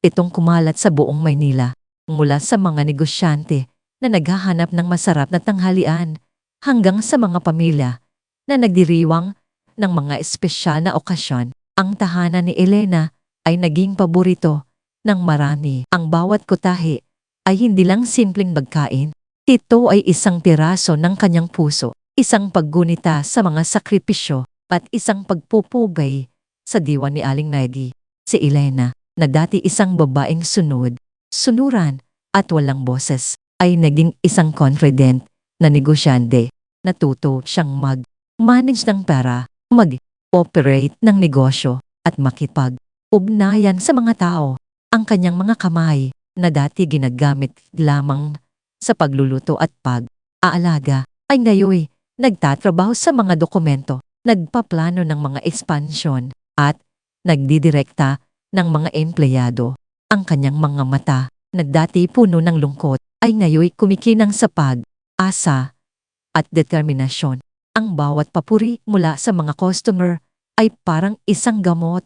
itong kumalat sa buong Maynila, mula sa mga negosyante na naghahanap ng masarap na tanghalian hanggang sa mga pamilya na nagdiriwang ng mga espesyal na okasyon. Ang tahanan ni Elena ay naging paborito ng marami. Ang bawat kutahe ay hindi lang simpleng pagkain. Ito ay isang piraso ng kanyang puso, isang paggunita sa mga sakripisyo at isang pagpupugay sa diwa ni Aling Maggie. Si Elena, na dati isang babaeng sunuran at walang boses, ay naging isang confident na negosyante. Natuto siyang mag-manage ng pera, mag-operate ng negosyo at makipag-ugnayan sa mga tao. Ang kanyang mga kamay na dati ginagamit lamang sa pagluluto at pag-aalaga ay ngayon nagtatrabaho sa mga dokumento, nagpaplano ng mga expansion at nagdidirekta ng mga empleyado. Ang kanyang mga mata na dati puno ng lungkot ay ngayon kumikinang sa pag-asa at determinasyon. Ang bawat papuri mula sa mga customer ay parang isang gamot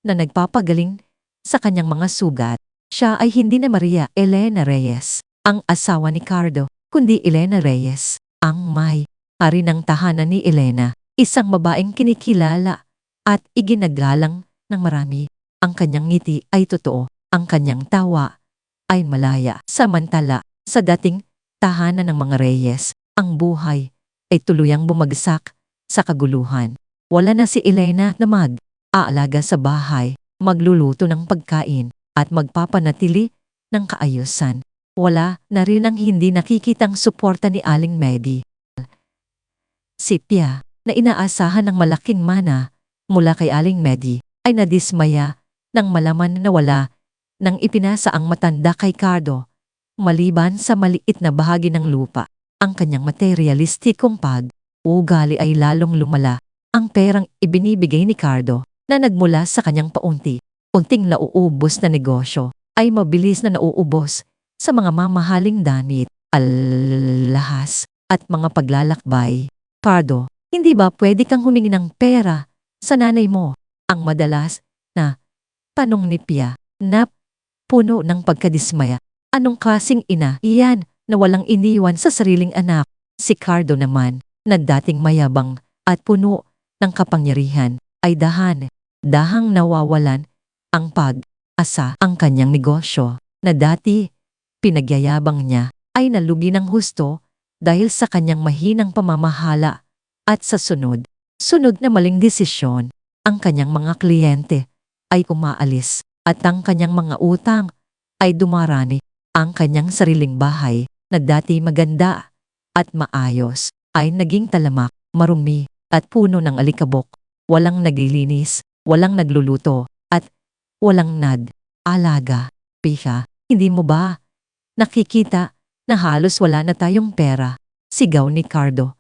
na nagpapagaling sa kanyang mga sugat. Siya ay hindi na Maria Elena Reyes, ang asawa ni Cardo, kundi Elena Reyes, ang may-ari ng tahanan ni Elena, isang babaeng kinikilala at iginagalang ng marami. Ang kanyang ngiti ay totoo, ang kanyang tawa ay malaya. Samantala, sa dating tahanan ng mga Reyes, ang buhay ay tuluyang bumagsak sa kaguluhan. Wala na si Elena na mag-aalaga sa bahay, magluluto ng pagkain, at magpapanatili ng kaayusan. Wala na rin ang hindi nakikitang suporta ni Aling Maggie. Si Pia, na inaasahan ng malaking mana mula kay Aling Maggie, ay nadismaya nang malaman na wala nang ipinasa ang matanda kay Cardo. Maliban sa maliit na bahagi ng lupa, ang kanyang materialistikong pag-ugali ay lalong lumala. Ang perang ibinibigay ni Cardo na nagmula sa kanyang paunti-unting nauubos na negosyo ay mabilis na nauubos sa mga mamahaling damit, alahas at mga paglalakbay. Cardo, hindi ba pwede kang humingi ng pera sa nanay mo? Ang madalas na tanong ni Pia na puno ng pagkadismaya. Anong klaseng ina iyan na walang iniwan sa sariling anak? Si Cardo naman, na dating mayabang at puno ng kapangyarihan, ay dahang nawawalan ang pag-asa. Ang kanyang negosyo na dati pinagyayabang niya ay nalugi ng husto dahil sa kanyang mahinang pamamahala at sa sunod na maling desisyon. Ang kanyang mga kliyente ay umaalis at ang kanyang mga utang ay dumarani. Ang kanyang sariling bahay na dati maganda at maayos ay naging talamak, marumi at puno ng alikabok. Walang naglilinis, walang nagluluto at walang alaga. Pia, hindi mo ba nakikita na halos wala na tayong pera? Sigaw ni Cardo.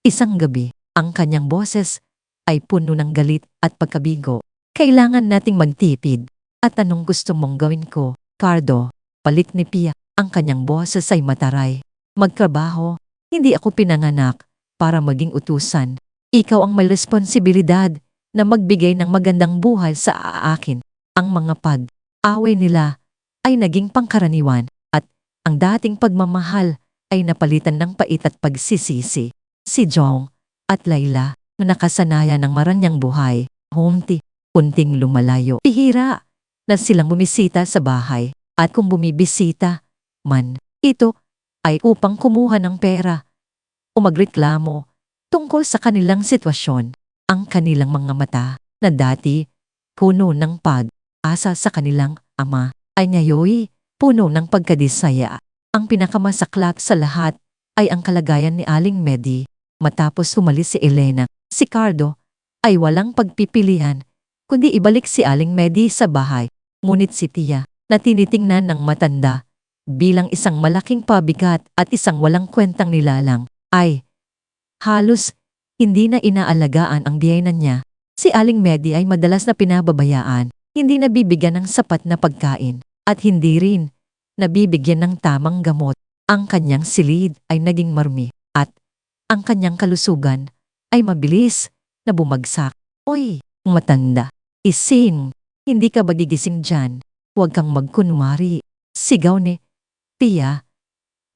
Isang gabi, ang kanyang boses ay puno ng galit at pagkabigo. Kailangan nating magtipid. At anong gusto mong gawin ko, Cardo? Palit ni Pia. Ang kanyang boses ay mataray. Magtrabaho. Hindi ako pinanganak para maging utusan. Ikaw ang may responsibilidad na magbigay ng magandang buhay sa akin. Ang mga pag-away nila ay naging pangkaraniwan at ang dating pagmamahal ay napalitan ng pait at pagsisisi. Si Jong at Layla, na nakasanayan ng maranyang buhay, unti-unting lumalayo. Bihira na silang bumisita sa bahay at kung bumibisita man, ito ay upang kumuha ng pera o magreklamo tungkol sa kanilang sitwasyon. Ang kanilang mga mata na dati puno ng pag-asa sa kanilang ama ay ngayon puno ng pagkadisaya. Ang pinakamasaklap sa lahat ay ang kalagayan ni Aling Maggie. Matapos umalis si Elena, si Cardo ay walang pagpipilian kundi ibalik si Aling Maggie sa bahay. Ngunit si Pia, na tinitingnan ng matanda bilang isang malaking pabigat at isang walang kwentang nilalang, ay halos hindi na inaalagaan ang biyenan niya. Si Aling Maggie ay madalas na pinababayaan, hindi nabibigyan ng sapat na pagkain, at hindi rin nabibigyan ng tamang gamot. Ang kanyang silid ay naging marumi, at ang kanyang kalusugan ay mabilis na bumagsak. Oy, matanda, ising, hindi ka ba gigising dyan? Huwag kang magkunwari. Sigaw ni Pia.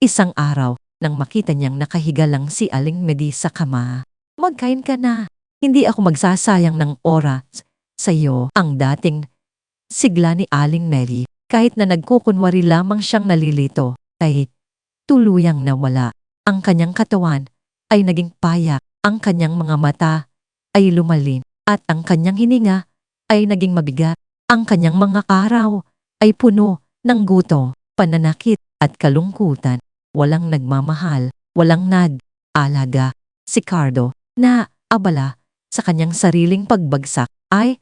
Isang araw, nang makita niyang nakahiga lang si Aling Maggie sa kama. Magkain ka na. Hindi ako magsasayang ng oras sa iyo. Ang dating sigla ni Aling Maggie, kahit na nagkukunwari lamang siyang nalilito, ay tuluyang nawala. Ang kanyang katawan ay naging payak, ang kanyang mga mata ay lumalim, at ang kanyang hininga ay naging mabigat. Ang kanyang mga araw ay puno ng gutom, pananakit at kalungkutan. Walang nagmamahal, walang nag-alaga. Si Cardo, na abala sa kanyang sariling pagbagsak, ay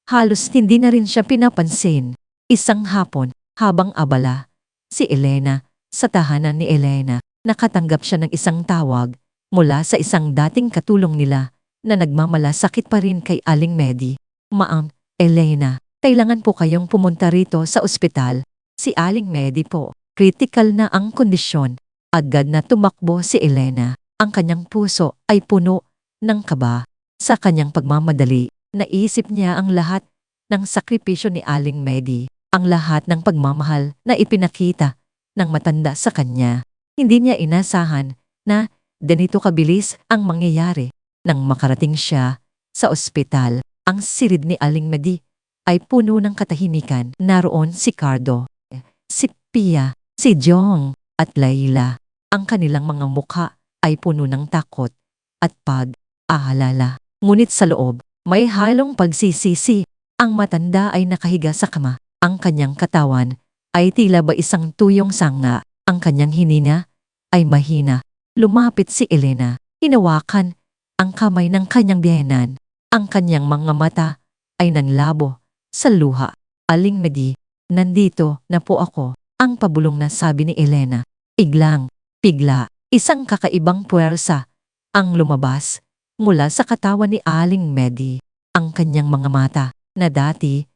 halos hindi na rin siya pinapansin. Isang hapon, habang abala si Elena sa tahanan ni Elena, nakatanggap siya ng isang tawag mula sa isang dating katulong nila na nagmamalasakit pa rin kay Aling Medi. "Ma'am, Elena, kailangan po kayong pumunta rito sa ospital. Si Aling Medi po, critical na ang kondisyon." Agad na tumakbo si Elena. Ang kanyang puso ay puno ng kaba. Sa kanyang pagmamadali, naisip niya ang lahat ng sakripisyo ni Aling Medi, ang lahat ng pagmamahal na ipinakita ng matanda sa kanya. Hindi niya inasahan na ganito kabilis ang mangyayari. Nang makarating siya sa ospital, ang silid ni Aling Medi ay puno ng katahimikan. Naroon si Cardo, si Pia, si Jong, at Layla. Ang kanilang mga mukha ay puno ng takot at pag-aalala. Ngunit sa loob, may halong pagsisisi. Ang matanda ay nakahiga sa kama. Ang kanyang katawan ay tila ba isang tuyong sanga. Ang kanyang hininga ay mahina. Lumapit si Elena. Hinawakan ang kamay ng kanyang biyenan. Ang kanyang mga mata ay nanlabo sa luha. "Aling Medi, nandito na po ako." Ang pabulong na sabi ni Elena. Bigla, isang kakaibang puwersa ang lumabas mula sa katawan ni Aling Medi. Ang kanyang mga mata na dati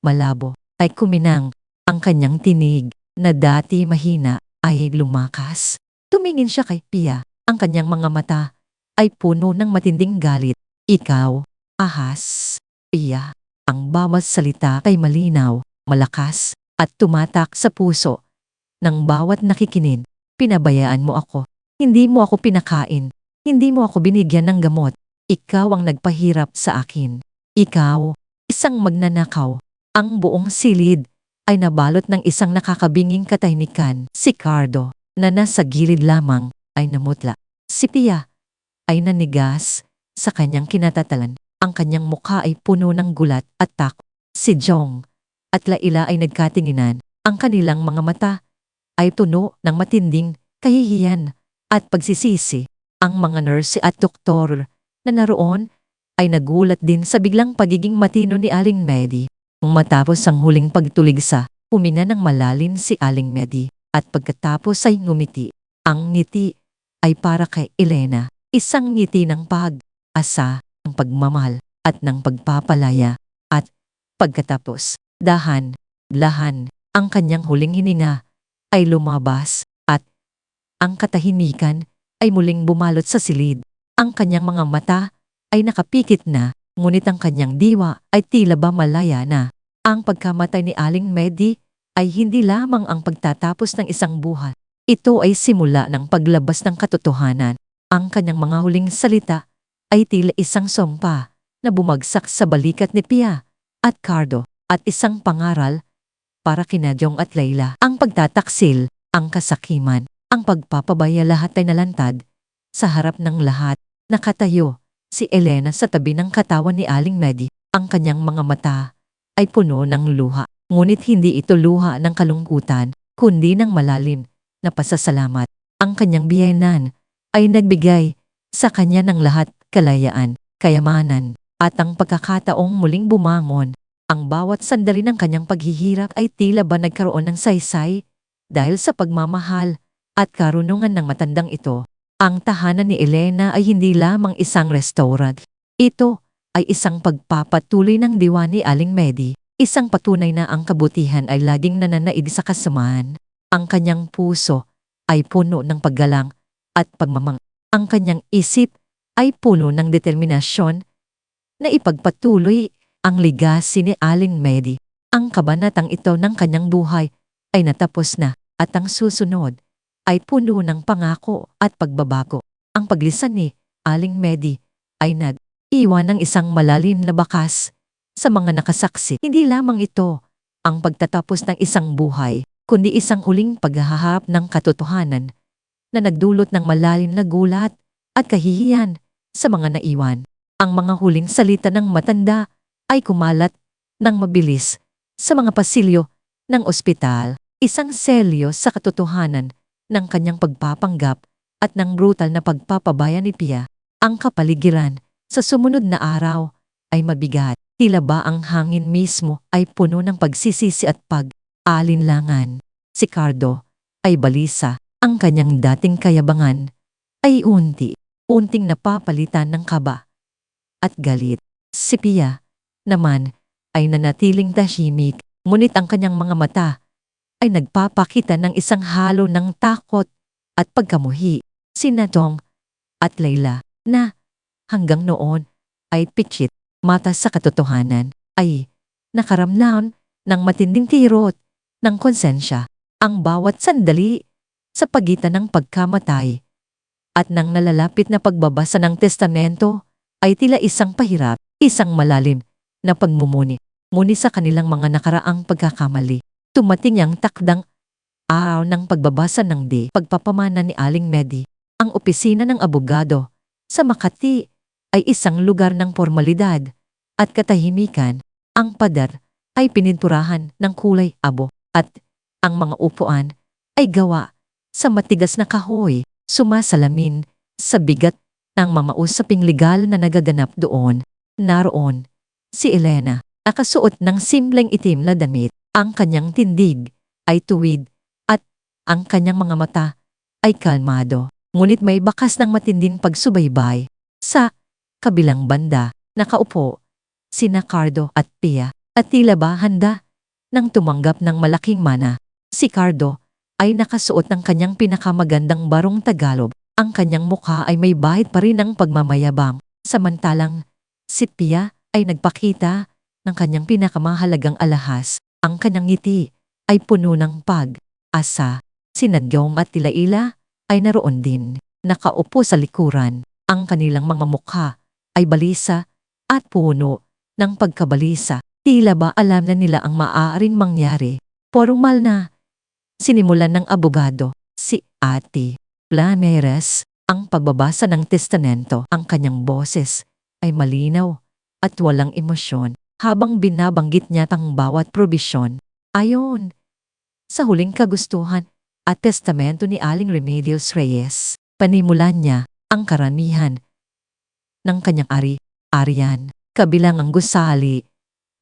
malabo ay kuminang. Ang kanyang tinig na dati mahina ay lumakas. Tumingin siya kay Pia. Ang kanyang mga mata ay puno ng matinding galit. "Ikaw, ahas." "Pia." Ang bawat salita ay malinaw, malakas, at tumatak sa puso ng bawat nakikinig. "Pinabayaan mo ako. Hindi mo ako pinakain. Hindi mo ako binigyan ng gamot. Ikaw ang nagpahirap sa akin. Ikaw, isang magnanakaw." Ang buong silid ay nabalot ng isang nakakabinging katahimikan. Si Cardo, na nasa gilid lamang, ay namutla. Si Pia ay nanigas sa kanyang kinatatalan. Ang kanyang mukha ay puno ng gulat at takot. Si Jong at Layla ay nagkatinginan. Ang kanilang mga mata ay puno ng matinding kahihiyan at pagsisisi. Ang mga nurse at doktor na naroon ay nagulat din sa biglang pagiging matino ni Aling Medi. Matapos ang huling pagtuligsa, huminga ng malalim si Aling Medi at pagkatapos ay ngumiti. Ang ngiti ay para kay Elena, isang ngiti ng pag-asa, ng pagmamahal at ng pagpapalaya. At pagkatapos, dahan-dahan, ang kanyang huling hininga ay lumabas at ang katahimikan ay muling bumalot sa silid. Ang kanyang mga mata ay nakapikit na, ngunit ang kanyang diwa ay tila ba malaya na. Ang pagkamatay ni Aling Medi ay hindi lamang ang pagtatapos ng isang buhay. Ito ay simula ng paglabas ng katotohanan. Ang kanyang mga huling salita ay tila isang sumpa na bumagsak sa balikat ni Pia at Cardo, at isang pangaral para kina Jong at Layla. Ang pagtataksil, ang kasakiman, ang pagpapabaya, lahat ay nalantad. Sa harap ng lahat, nakatayo si Elena sa tabi ng katawan ni Aling Medi. Ang kanyang mga mata ay puno ng luha. Ngunit hindi ito luha ng kalungkutan, kundi ng malalim na pasasalamat. Ang kanyang biyenan ay nagbigay sa kanya ng lahat, kalayaan, kayamanan, at ang pagkakataong muling bumangon. Ang bawat sandali ng kanyang paghihirap ay tila ba nagkaroon ng saysay dahil sa pagmamahal at karunungan ng matandang ito. Ang tahanan ni Elena ay hindi lamang isang restaurant. Ito ay isang pagpapatuloy ng diwa ni Aling Medi, isang patunay na ang kabutihan ay laging nananaig sa kasamahan. Ang kanyang puso ay puno ng paggalang at pagmamang. Ang kanyang isip ay puno ng determinasyon na ipagpatuloy ang legacy ni Aling Medi. Ang kabanatang ito ng kanyang buhay ay natapos na, at ang susunod ay puno ng pangako at pagbabago. Ang paglisan ni Aling Medi ay nag-iwan ng isang malalim na bakas sa mga nakasaksi. Hindi lamang ito ang pagtatapos ng isang buhay, kundi isang huling paghahahap ng katotohanan na nagdulot ng malalim na gulat at kahihiyan sa mga naiwan. Ang mga huling salita ng matanda ay kumalat ng mabilis sa mga pasilyo ng ospital. Isang selyo sa katotohanan ng kanyang pagpapanggap at ng brutal na pagpapabaya ni Pia. Ang kapaligiran sa sumunod na araw ay mabigat. Tila ba ang hangin mismo ay puno ng pagsisisi at pag-alinlangan. Si Cardo ay balisa. Ang kanyang dating kayabangan ay unting napapalitan ng kaba at galit. Si Pia naman ay nanatiling tahimik, ngunit ang kanyang mga mata ay nagpapakita ng isang halo ng takot at pagkamuhi. Sina Dong at Layla na hanggang noon ay pikit mata sa katotohanan ay nakaramdam ng matinding kirot ng konsensya. Ang bawat sandali sa pagitan ng pagkamatay at ng nalalapit na pagbabasa ng testamento ay tila isang pahirap, isang malalim na pagmumuni muni sa kanilang mga nakaraang pagkakamali. Tumating ang takdang araw ng pagbabasa ng pagpapamana ni Aling Medi. Ang opisina ng abogado sa Makati ay isang lugar ng formalidad at katahimikan. Ang pader ay pininturahan ng kulay abo at ang mga upuan ay gawa sa matigas na kahoy, sumasalamin sa bigat ng mamausaping legal na nagaganap doon. Naroon si Elena, nakasuot ng simpleng itim na damit. Ang kanyang tindig ay tuwid at ang kanyang mga mata ay kalmado. Ngunit may bakas ng matinding pagsubaybay. Sa kabilang banda, nakaupo sina Cardo at Pia at tila ba handa nang tumanggap ng malaking mana. Si Cardo ay nakasuot ng kanyang pinakamagandang barong Tagalog. Ang kanyang mukha ay may bahid pa rin ng pagmamayabang. Samantalang si Pia ay nagpakita ng kanyang pinakamahalagang alahas. Ang kanyang ngiti ay puno ng pag-asa. Si Nadjong at Layla ay naroon din, nakaupo sa likuran. Ang kanilang mga mukha ay balisa at puno ng pagkabalisa. Tila ba alam na nila ang maaaring mangyari. Formal na sinimulan ng abogado, si Ate Plameres, ang pagbabasa ng testamento. Ang kanyang boses ay malinaw at walang emosyon habang binabanggit niya ang bawat probisyon. Ayon sa huling kagustuhan at testamento ni Aling Remedios Reyes, panimulan niya ang karamihan ng kanyang ari-arian, kabilang ang gusali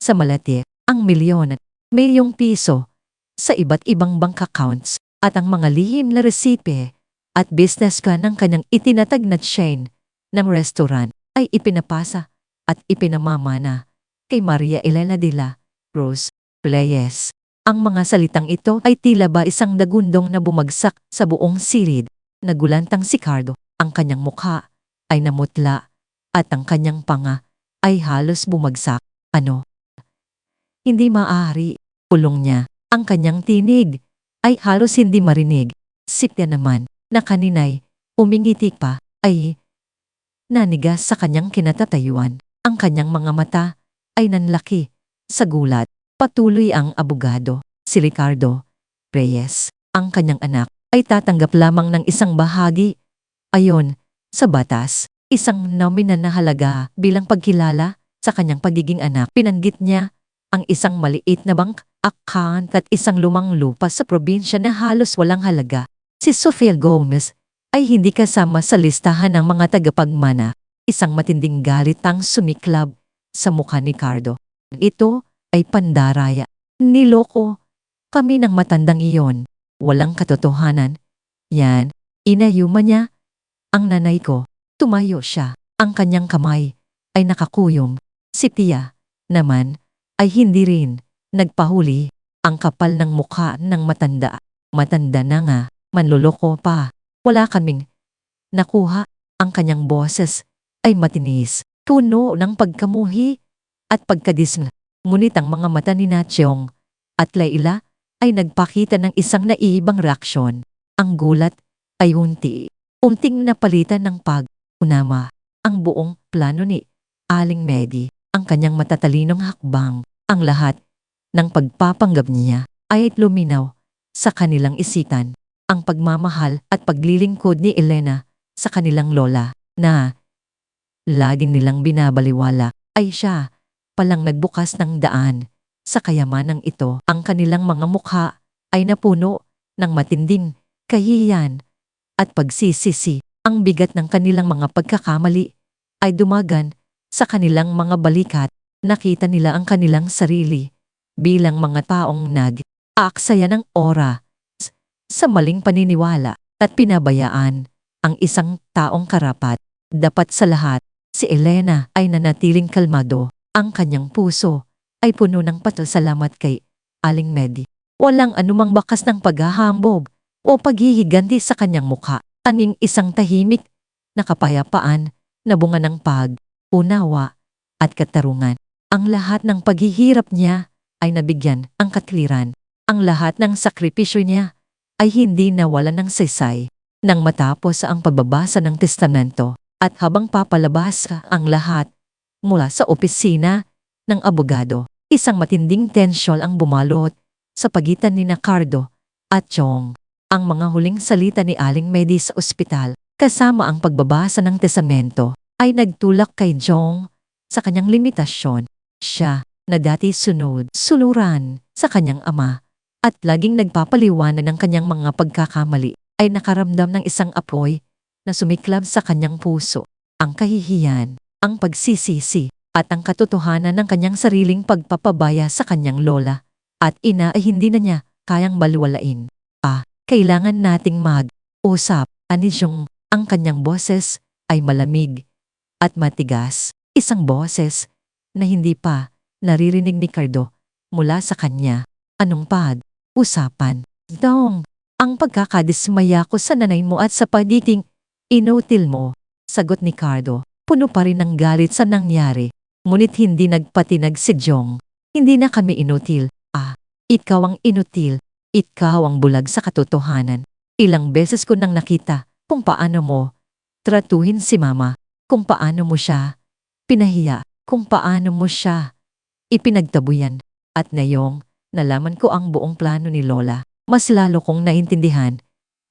sa Malate, ang milyong piso sa iba't ibang bank accounts at ang mga lihim na resipe at business ka ng kanyang itinatag na chain ng restaurant ay ipinapasa at ipinamamana kay Maria Elena de la Cruz Reyes. Ang mga salitang ito ay tila ba isang dagundong na bumagsak sa buong silid. Nagulantang si Cardo, ang kanyang mukha ay namutla at ang kanyang panga ay halos bumagsak. Ano? Hindi maaari, pulong niya. Ang kanyang tinig ay halos hindi marinig. Si Pia naman, na kaninay umingiti pa, ay nanigas sa kanyang kinatatayuan. Ang kanyang mga mata ay nanlaki sa gulat. Patuloy ang abogado, si Ricardo Reyes. Ang kanyang anak ay tatanggap lamang ng isang bahagi. Ayon sa batas, isang nominal na halaga bilang pagkilala sa kanyang pagiging anak. Pinanggit niya ang isang maliit na bank account at isang lumang lupa sa probinsya na halos walang halaga. Si Sofia Gomez ay hindi kasama sa listahan ng mga tagapagmana. Isang matinding galit ang sumiklab sa mukha ni Cardo. Ito ay pandaraya. Niloko kami ng matandang iyon. Walang katotohanan. Yan, inayuma niya ang nanay ko. Tumayo siya. Ang kanyang kamay ay nakakuyom. Si Pia naman ay hindi rin nagpahuli. Ang kapal ng mukha ng matanda. Matanda na nga, manloloko pa. Wala kaming nakuha. Ang kanyang boses ay matinis, puno ng pagkamuhi at pagkadisma. Ngunit ang mga mata ni Nachong at Layla ay nagpakita ng isang naiibang reaksyon. Ang gulat ay unting napalitan ng pag-unama. Ang buong plano ni Aling Medi, ang kanyang matatalinong hakbang, ang lahat ng pagpapanggap niya ay luminaw sa kanilang isipan. Ang pagmamahal at paglilingkod ni Elena sa kanilang lola na laging nilang binabaliwala ay siya palang nagbukas ng daan sa kayamanang ito. Ang kanilang mga mukha ay napuno ng matinding kahihiyan at pagsisisi. Ang bigat ng kanilang mga pagkakamali ay dumagan sa kanilang mga balikat. Nakita nila ang kanilang sarili bilang mga taong nag-aaksaya ng oras sa maling paniniwala at pinabayaan ang isang taong karapat. Dapat sa lahat, si Elena ay nanatiling kalmado. Ang kanyang puso ay puno ng pasasalamat kay Aling Medi. Walang anumang bakas ng paghahambog o paghihiganti sa kanyang mukha. Tanging isang tahimik na kapayapaan na bunga ng pag-unawa at katarungan. Ang lahat ng paghihirap niya ay nabigyan ang katwiran. Ang lahat ng sakripisyo niya ay hindi nawalan ng saysay. Nang matapos ang pagbabasa ng testamento at habang papalabas ang lahat mula sa opisina ng abogado, isang matinding tensyon ang bumalot sa pagitan ni Cardo at Chong. Ang mga huling salita ni Aling Medi sa ospital kasama ang pagbabasa ng testamento ay nagtulak kay Chong sa kanyang limitasyon. Siya na dati sunod-suluran sa kanyang ama at laging nagpapaliwanag ng kanyang mga pagkakamali ay nakaramdam ng isang apoy na sumiklab sa kanyang puso. Ang kahihiyan, ang pagsisisi at ang katotohanan ng kanyang sariling pagpapabaya sa kanyang lola at ina ay hindi na niya kayang balwalain. Kailangan nating mag-usap, ani Chong. Ang kanyang boses ay malamig at matigas. Isang boses na hindi pa naririnig ni Cardo mula sa kanya. Anong pag-usapan? Dong, ang pagkakadismaya ko sa nanay mo at sa pagiging inutil mo. Sagot ni Cardo. Puno pa rin ng galit sa nangyari. Ngunit hindi nagpatinag si Chong. Hindi na kami inutil. Ikaw ang inutil. Ikaw ang bulag sa katotohanan. Ilang beses ko nang nakita kung paano mo tratuhin si mama, kung paano mo siya pinahiya, kung paano mo siya ipinagtabuyan. At ngayong nalaman ko ang buong plano ni Lola, mas lalo kong naintindihan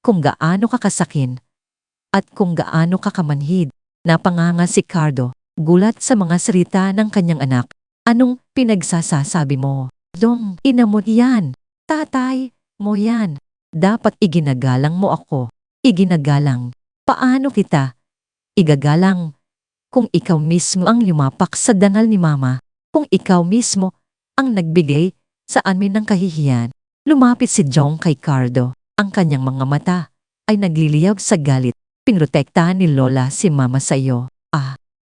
kung gaano kakasakin at kung gaano kakamanhid. Napanganga si Cardo, gulat sa mga salita ng kanyang anak. Anong pinagsasasabi mo? Dong, ina mo yan. Tatay mo yan. Dapat iginagalang mo ako. Iginagalang. Paano kita igagalang kung ikaw mismo ang yumapak sa dangal ni mama? Kung ikaw mismo ang nagbigay sa amin ng kahihiyan? Lumapit si Chong kay Cardo. Ang kanyang mga mata ay nagliliyab sa galit. Pinrotektahan ni Lola si mama sa iyo.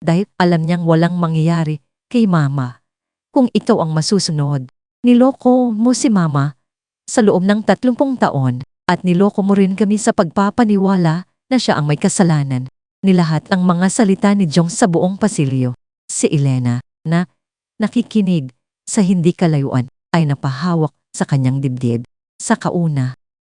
Dahil alam niyang walang mangyayari kay mama kung ikaw ang masusunod. Niloko mo si mama sa loob ng 30 taon at niloko mo rin kami sa pagpapaniwala na siya ang may kasalanan. Nilahat ang mga salita ni Chong sa buong pasilyo. Si Elena na nakikinig sa hindi kalayuan ay napahawak sa kanyang dibdib. Sa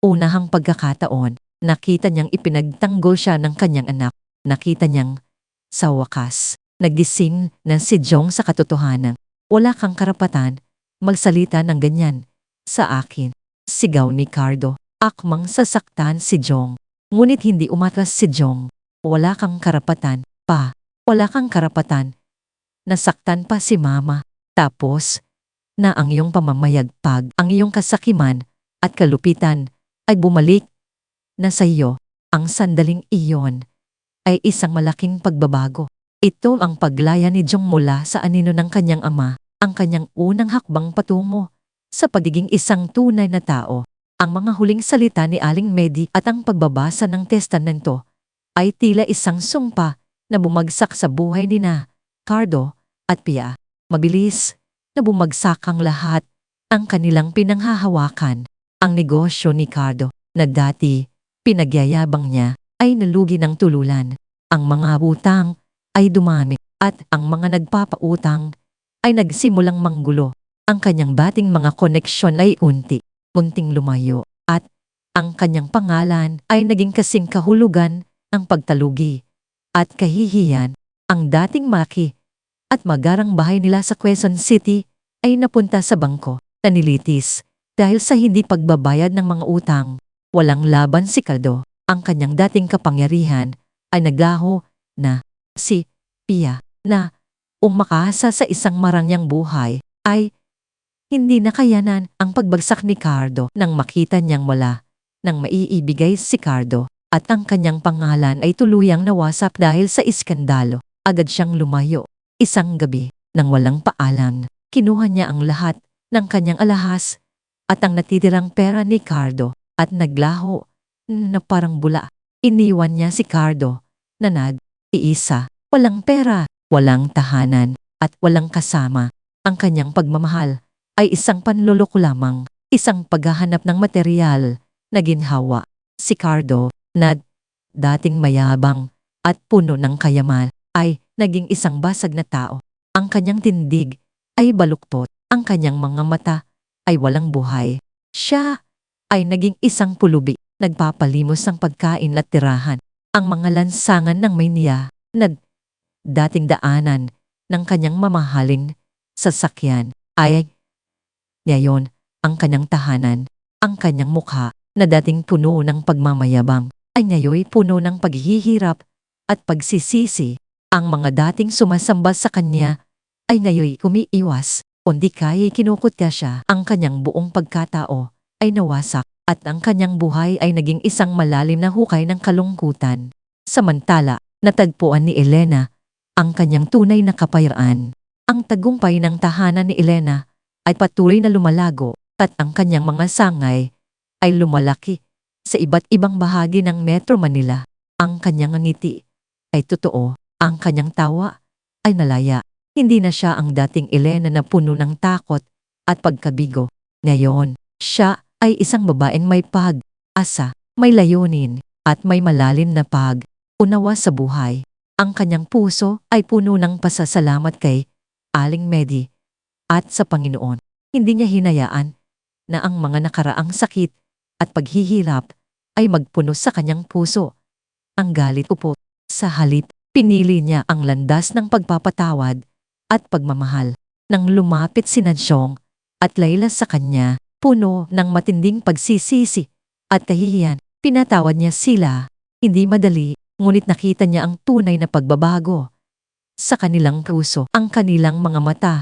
unahang pagkakataon, nakita niyang ipinagtanggol siya ng kanyang anak. Nakita niyang sa wakas, nagising na si Chong sa katotohanan. Wala kang karapatan magsalita ng ganyan sa akin. Sigaw ni Cardo. Akmang sasaktan si Chong. Ngunit hindi umatras si Chong. Wala kang karapatan pa. Wala kang karapatan. Nasaktan pa si mama. Tapos, na ang iyong pamamayagpag, ang iyong kasakiman at kalupitan ay bumalik na sa iyo. Ang sandaling iyon ay isang malaking pagbabago. Ito ang paglaya ni Chong mula sa anino ng kanyang ama, ang kanyang unang hakbang patungo sa pagiging isang tunay na tao. Ang mga huling salita ni Aling Medi at ang pagbabasa ng testamento ay tila isang sumpa na bumagsak sa buhay ni Cardo at Pia. Mabilis na bumagsak ang lahat ang kanilang pinanghahawakan. Ang negosyo ni Cardo na dati pinagyayabang niya ay nalugi ng tululan. Ang mga utang ay dumami at ang mga nagpapautang ay nagsimulang manggulo. Ang kanyang dating mga koneksyon ay unti-unting lumayo at ang kanyang pangalan ay naging kasing kahulugan ng pagtalugi at kahihiyan. Ang dating maki at magarang bahay nila sa Quezon City ay napunta sa bangko na nilitis dahil sa hindi pagbabayad ng mga utang. Walang laban si Cardo. Ang kanyang dating kapangyarihan ay naglaho na si Pia na umakasa sa isang marangyang buhay ay hindi nakayanan ang pagbagsak ni Cardo nang makita niyang wala nang maiibigay si Cardo at ang kanyang pangalan ay tuluyang nawasak dahil sa iskandalo. Agad siyang lumayo. Isang gabi, nang walang paalam, kinuha niya ang lahat ng kanyang alahas at ang natitirang pera ni Cardo at naglaho na parang bula. Iniwan niya si Cardo na nag-iisa, walang pera, walang tahanan at walang kasama. Ang kanyang pagmamahal ay isang panloloko lamang, isang paghahanap ng material na ginhawa. Si Cardo, na dating mayabang at puno ng kayaman, ay naging isang basag na tao. Ang kanyang tindig ay baluktot, ang kanyang mga mata ay walang buhay. Siya ay naging isang pulubi, nagpapalimos ng pagkain at tirahan. Ang mga lansangan ng Maynila na dating daanan ng kanyang mamahaling sasakyan ay ngayon ang kanyang tahanan. Ang kanyang mukha na dating puno ng pagmamayabang ay ngayon puno ng paghihirap at pagsisisi. Ang mga dating sumasamba sa kanya ay ngayon kumiiwas, kundi kaya kinukutya siya. Ang kanyang buong pagkatao ay nawasak at ang kanyang buhay ay naging isang malalim na hukay ng kalungkutan. Samantala, natagpuan ni Elena ang kanyang tunay na kapayapaan. Ang tagumpay ng tahanan ni Elena ay patuloy na lumalago at ang kanyang mga sangay ay lumalaki sa iba't ibang bahagi ng Metro Manila. Ang kanyang ngiti ay totoo, ang kanyang tawa ay nalaya. Hindi na siya ang dating Elena na puno ng takot at pagkabigo. Ngayon, siya ay isang babaeng may pag-asa, may layunin at may malalim na pag-unawa sa buhay. Ang kanyang puso ay puno ng pasasalamat kay Aling Medi at sa Panginoon. Hindi niya hinayaan na ang mga nakaraang sakit at paghihirap ay magpuno sa kanyang puso. Ang galit upo. Sa halip, pinili niya ang landas ng pagpapatawad at pagmamahal. Nang lumapit si Nansyong at Layla sa kanya, puno ng matinding pagsisisi at kahihiyan, pinatawad niya sila. Hindi madali, ngunit nakita niya ang tunay na pagbabago. Sa kanilang puso, ang kanilang mga mata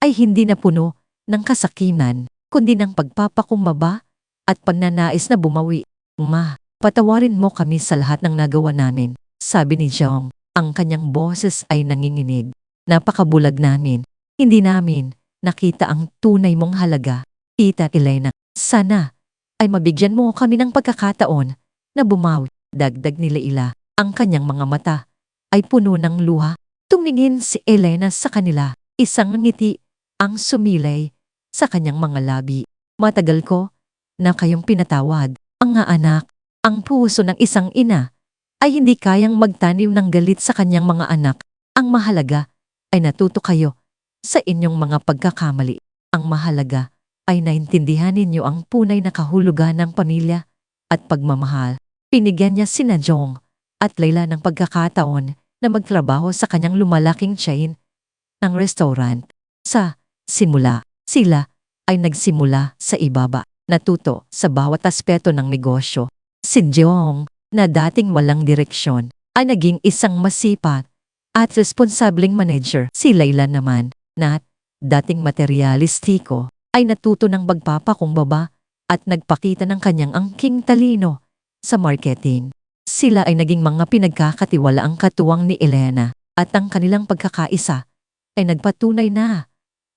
ay hindi na puno ng kasakiman, kundi ng pagpapakumbaba at pagnanais na bumawi. Ma, patawarin mo kami sa lahat ng nagawa namin, sabi ni Jong. Ang kanyang boses ay nanginginig. Napakabulag namin. Hindi namin nakita ang tunay mong halaga. Tita Elena, sana ay mabigyan mo kami ng pagkakataon na bumawi. Dagdag ni Leila. Ang kanyang mga mata ay puno ng luha. Tumingin si Elena sa kanila. Isang ngiti ang sumilay sa kanyang mga labi. Matagal ko na kayong pinatawad. Ang nga anak, ang puso ng isang ina ay hindi kayang magtanim ng galit sa kanyang mga anak. Ang mahalaga ay natuto kayo sa inyong mga pagkakamali. Ang mahalaga ay naintindihan ninyo ang tunay na kahulugan ng pamilya at pagmamahal. Pinigyan niya sina Jong at Layla ng pagkakataon na magtrabaho sa kanyang lumalaking chain ng restaurant. Sa simula, sila ay nagsimula sa ibaba, natuto sa bawat aspeto ng negosyo. Si Jong, na dating walang direksyon, ay naging isang masipag at responsableng manager. Si Layla naman, na dating materialistiko, ay natuto ng magpapakumbaba at nagpakita ng kanyang angking talino sa marketing. Sila ay naging mga pinagkakatiwalaang katuwang ni Elena at ang kanilang pagkakaisa ay nagpatunay na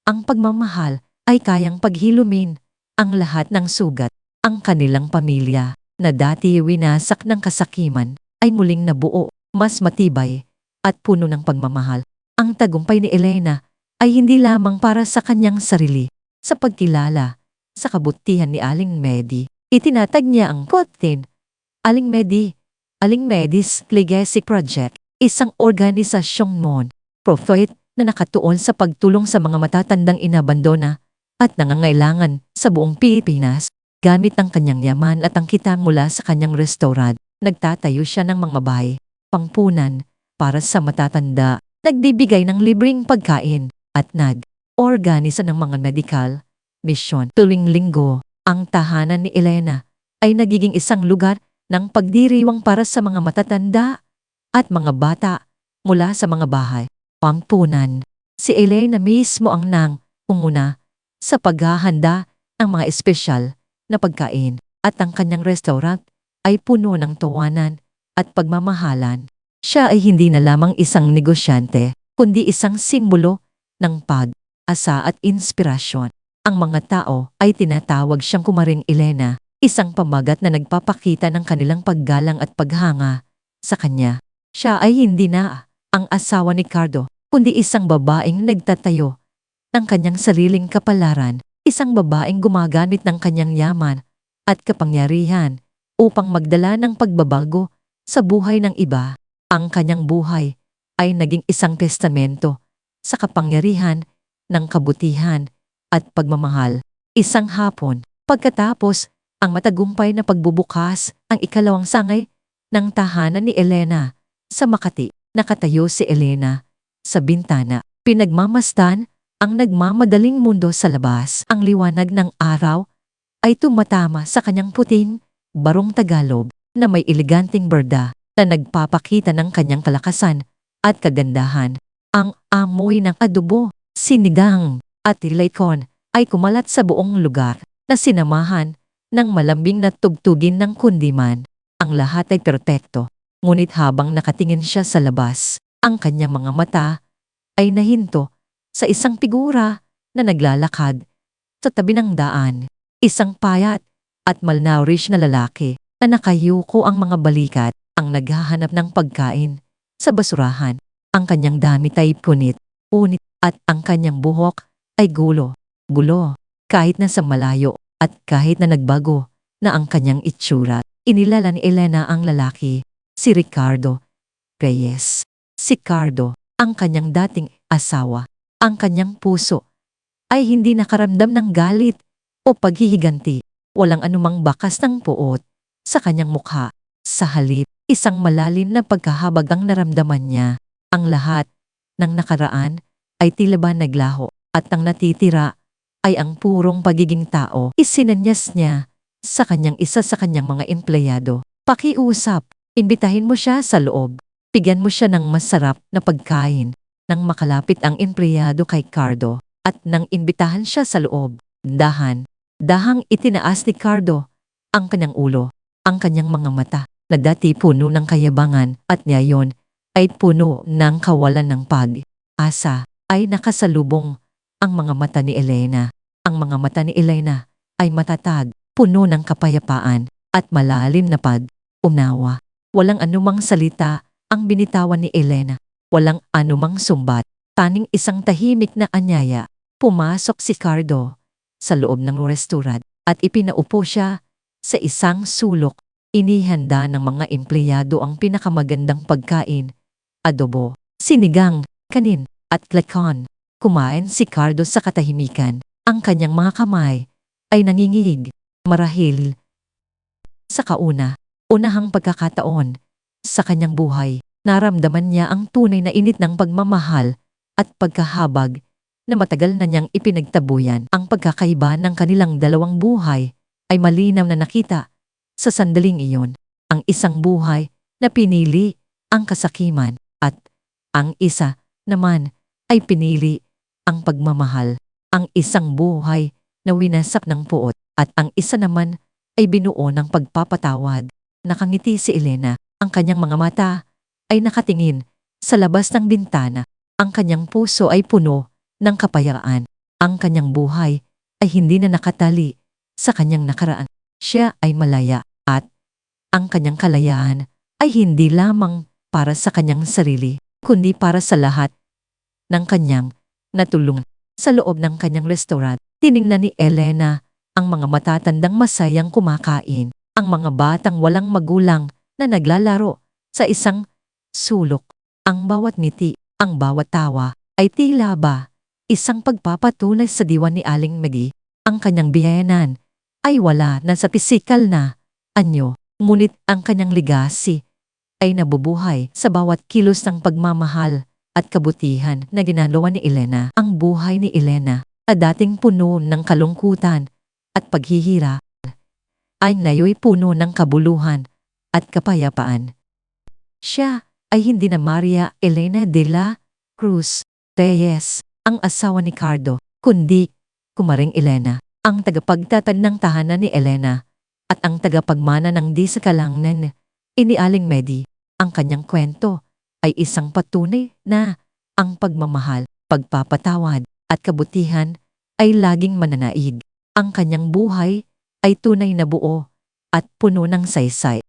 ang pagmamahal ay kayang paghilumin ang lahat ng sugat. Ang kanilang pamilya na dati winasak ng kasakiman ay muling nabuo, mas matibay at puno ng pagmamahal. Ang tagumpay ni Elena ay hindi lamang para sa kanyang sarili. Sa pagkilala sa kabutihan ni Aling Medi, itinatag niya ang quote, Aling Medi, Aling Medi's Legacy Project, isang organisasyong non-profit na nakatuon sa pagtulong sa mga matatandang inabandona at nangangailangan sa buong Pilipinas. Gamit ang kanyang yaman at ang kita mula sa kanyang restaurant, nagtatayo siya ng mga bahay, pangpunan, para sa matatanda, nagbibigay ng libreng pagkain, at nag-organisa ng mga medical mission. Tuwing linggo, ang tahanan ni Elena ay nagiging isang lugar ng pagdiriwang para sa mga matatanda at mga bata mula sa mga bahay, pampunan. Si Elena mismo ang pumuna sa paghahanda ng mga espesyal na pagkain at ang kanyang restaurant ay puno ng tawanan at pagmamahalan. Siya ay hindi na lamang isang negosyante, kundi isang simbolo ng pag-asa at inspirasyon. Ang mga tao ay tinatawag siyang Kumaring Elena, isang pamagat na nagpapakita ng kanilang paggalang at paghanga sa kanya. Siya ay hindi na ang asawa ni Cardo, kundi isang babaeng nagtatayo ng kanyang sariling kapalaran, isang babaeng gumagamit ng kanyang yaman at kapangyarihan upang magdala ng pagbabago sa buhay ng iba. Ang kanyang buhay ay naging isang testamento sa kapangyarihan ng kabutihan at pagmamahal. Isang hapon, pagkatapos ang matagumpay na pagbubukas ang ikalawang sangay ng tahanan ni Elena sa Makati, nakatayo si Elena sa bintana. Pinagmamasdan ang nagmamadaling mundo sa labas. Ang liwanag ng araw ay tumatama sa kanyang puting barong Tagalog na may eleganteng berda na nagpapakita ng kanyang kalakasan at kagandahan. Ang amoy ng adobo, sinigang at tilaykon ay kumalat sa buong lugar na sinamahan ng malambing na tugtugin ng kundiman. Ang lahat ay perpekto, ngunit habang nakatingin siya sa labas, ang kanyang mga mata ay nahinto sa isang figura na naglalakad sa tabi ng daan. Isang payat at malnourished na lalaki na nakayuko ang mga balikat ang naghahanap ng pagkain sa basurahan. Ang kanyang damit ay punit at ang kanyang buhok ay gulo, kahit na sa malayo at kahit na nagbago na ang kanyang itsura. Inilala ni Elena ang lalaki, si Ricardo Reyes. Si Cardo, ang kanyang dating asawa. Ang kanyang puso ay hindi nakaramdam ng galit o paghihiganti. Walang anumang bakas ng puot sa kanyang mukha. Sa halip, isang malalim na pagkahabag ang naramdaman niya. Ang lahat ng nakaraan ay tila ba naglaho at ang natitira ay ang purong pagiging tao. Isinanyas niya sa kanyang isa sa kanyang mga empleyado. Pakiusap, imbitahin mo siya sa loob. Bigyan mo siya ng masarap na pagkain. Nang makalapit ang empleyado kay Cardo at nang imbitahan siya sa loob, dahang itinaas ni Cardo ang kanyang ulo, ang kanyang mga mata na dati puno ng kayabangan at ngayon ay puno ng kawalan ng pag-asa, ay nakasalubong ang mga mata ni Elena. Ang mga mata ni Elena ay matatag, puno ng kapayapaan at malalim na pag-unawa. Walang anumang salita ang binitawan ni Elena. Walang anumang sumbat, taning isang tahimik na anyaya. Pumasok si Cardo sa loob ng restaurant at ipinaupo siya sa isang sulok. Inihanda ng mga empleyado ang pinakamagandang pagkain, adobo, sinigang, kanin, at klakon. Kumain si Cardo sa katahimikan. Ang kanyang mga kamay ay nanginginig, marahil sa unahang pagkakataon sa kanyang buhay. Naramdaman niya ang tunay na init ng pagmamahal at pagkahabag na matagal na niyang ipinagtabuyan. Ang pagkakaiba ng kanilang dalawang buhay ay malinaw na nakita sa sandaling iyon. Ang isang buhay na pinili ang kasakiman at ang isa naman ay pinili ang pagmamahal. Ang isang buhay na winasap ng puot at ang isa naman ay binuo ng pagpapatawad. Nakangiti si Elena. Ang kanyang mga mata ay nakatingin sa labas ng bintana. Ang kanyang puso ay puno ng kapayapaan. Ang kanyang buhay ay hindi na nakatali sa kanyang nakaraan. Siya ay malaya at ang kanyang kalayaan ay hindi lamang para sa kanyang sarili, kundi para sa lahat ng kanyang natulungan. Sa loob ng kanyang restaurant, tiningnan ni Elena ang mga matatandang masayang kumakain, ang mga batang walang magulang na naglalaro sa isang sulok. Ang bawat ngiti, ang bawat tawa ay tila ba isang pagpapatunay sa diwa ni Aling Maggie. Ang kanyang biyenan ay wala na sa pisikal na anyo, ngunit ang kanyang legacy ay nabubuhay sa bawat kilos ng pagmamahal at kabutihan na ginagawa ni Elena. Ang buhay ni Elena, na dating puno ng kalungkutan at paghihirap, ay ngayoy puno ng kabuluhan at kapayapaan. Siya ay hindi na Maria Elena de la Cruz Reyes, ang asawa ni Cardo, kundi Kumaring Elena, ang tagapagtatag ng tahanan ni Elena at ang tagapagmana ng di sa kalangnan, inialing Medi. Ang kanyang kwento ay isang patunay na ang pagmamahal, pagpapatawad at kabutihan ay laging mananaig. Ang kanyang buhay ay tunay na buo at puno ng saysay.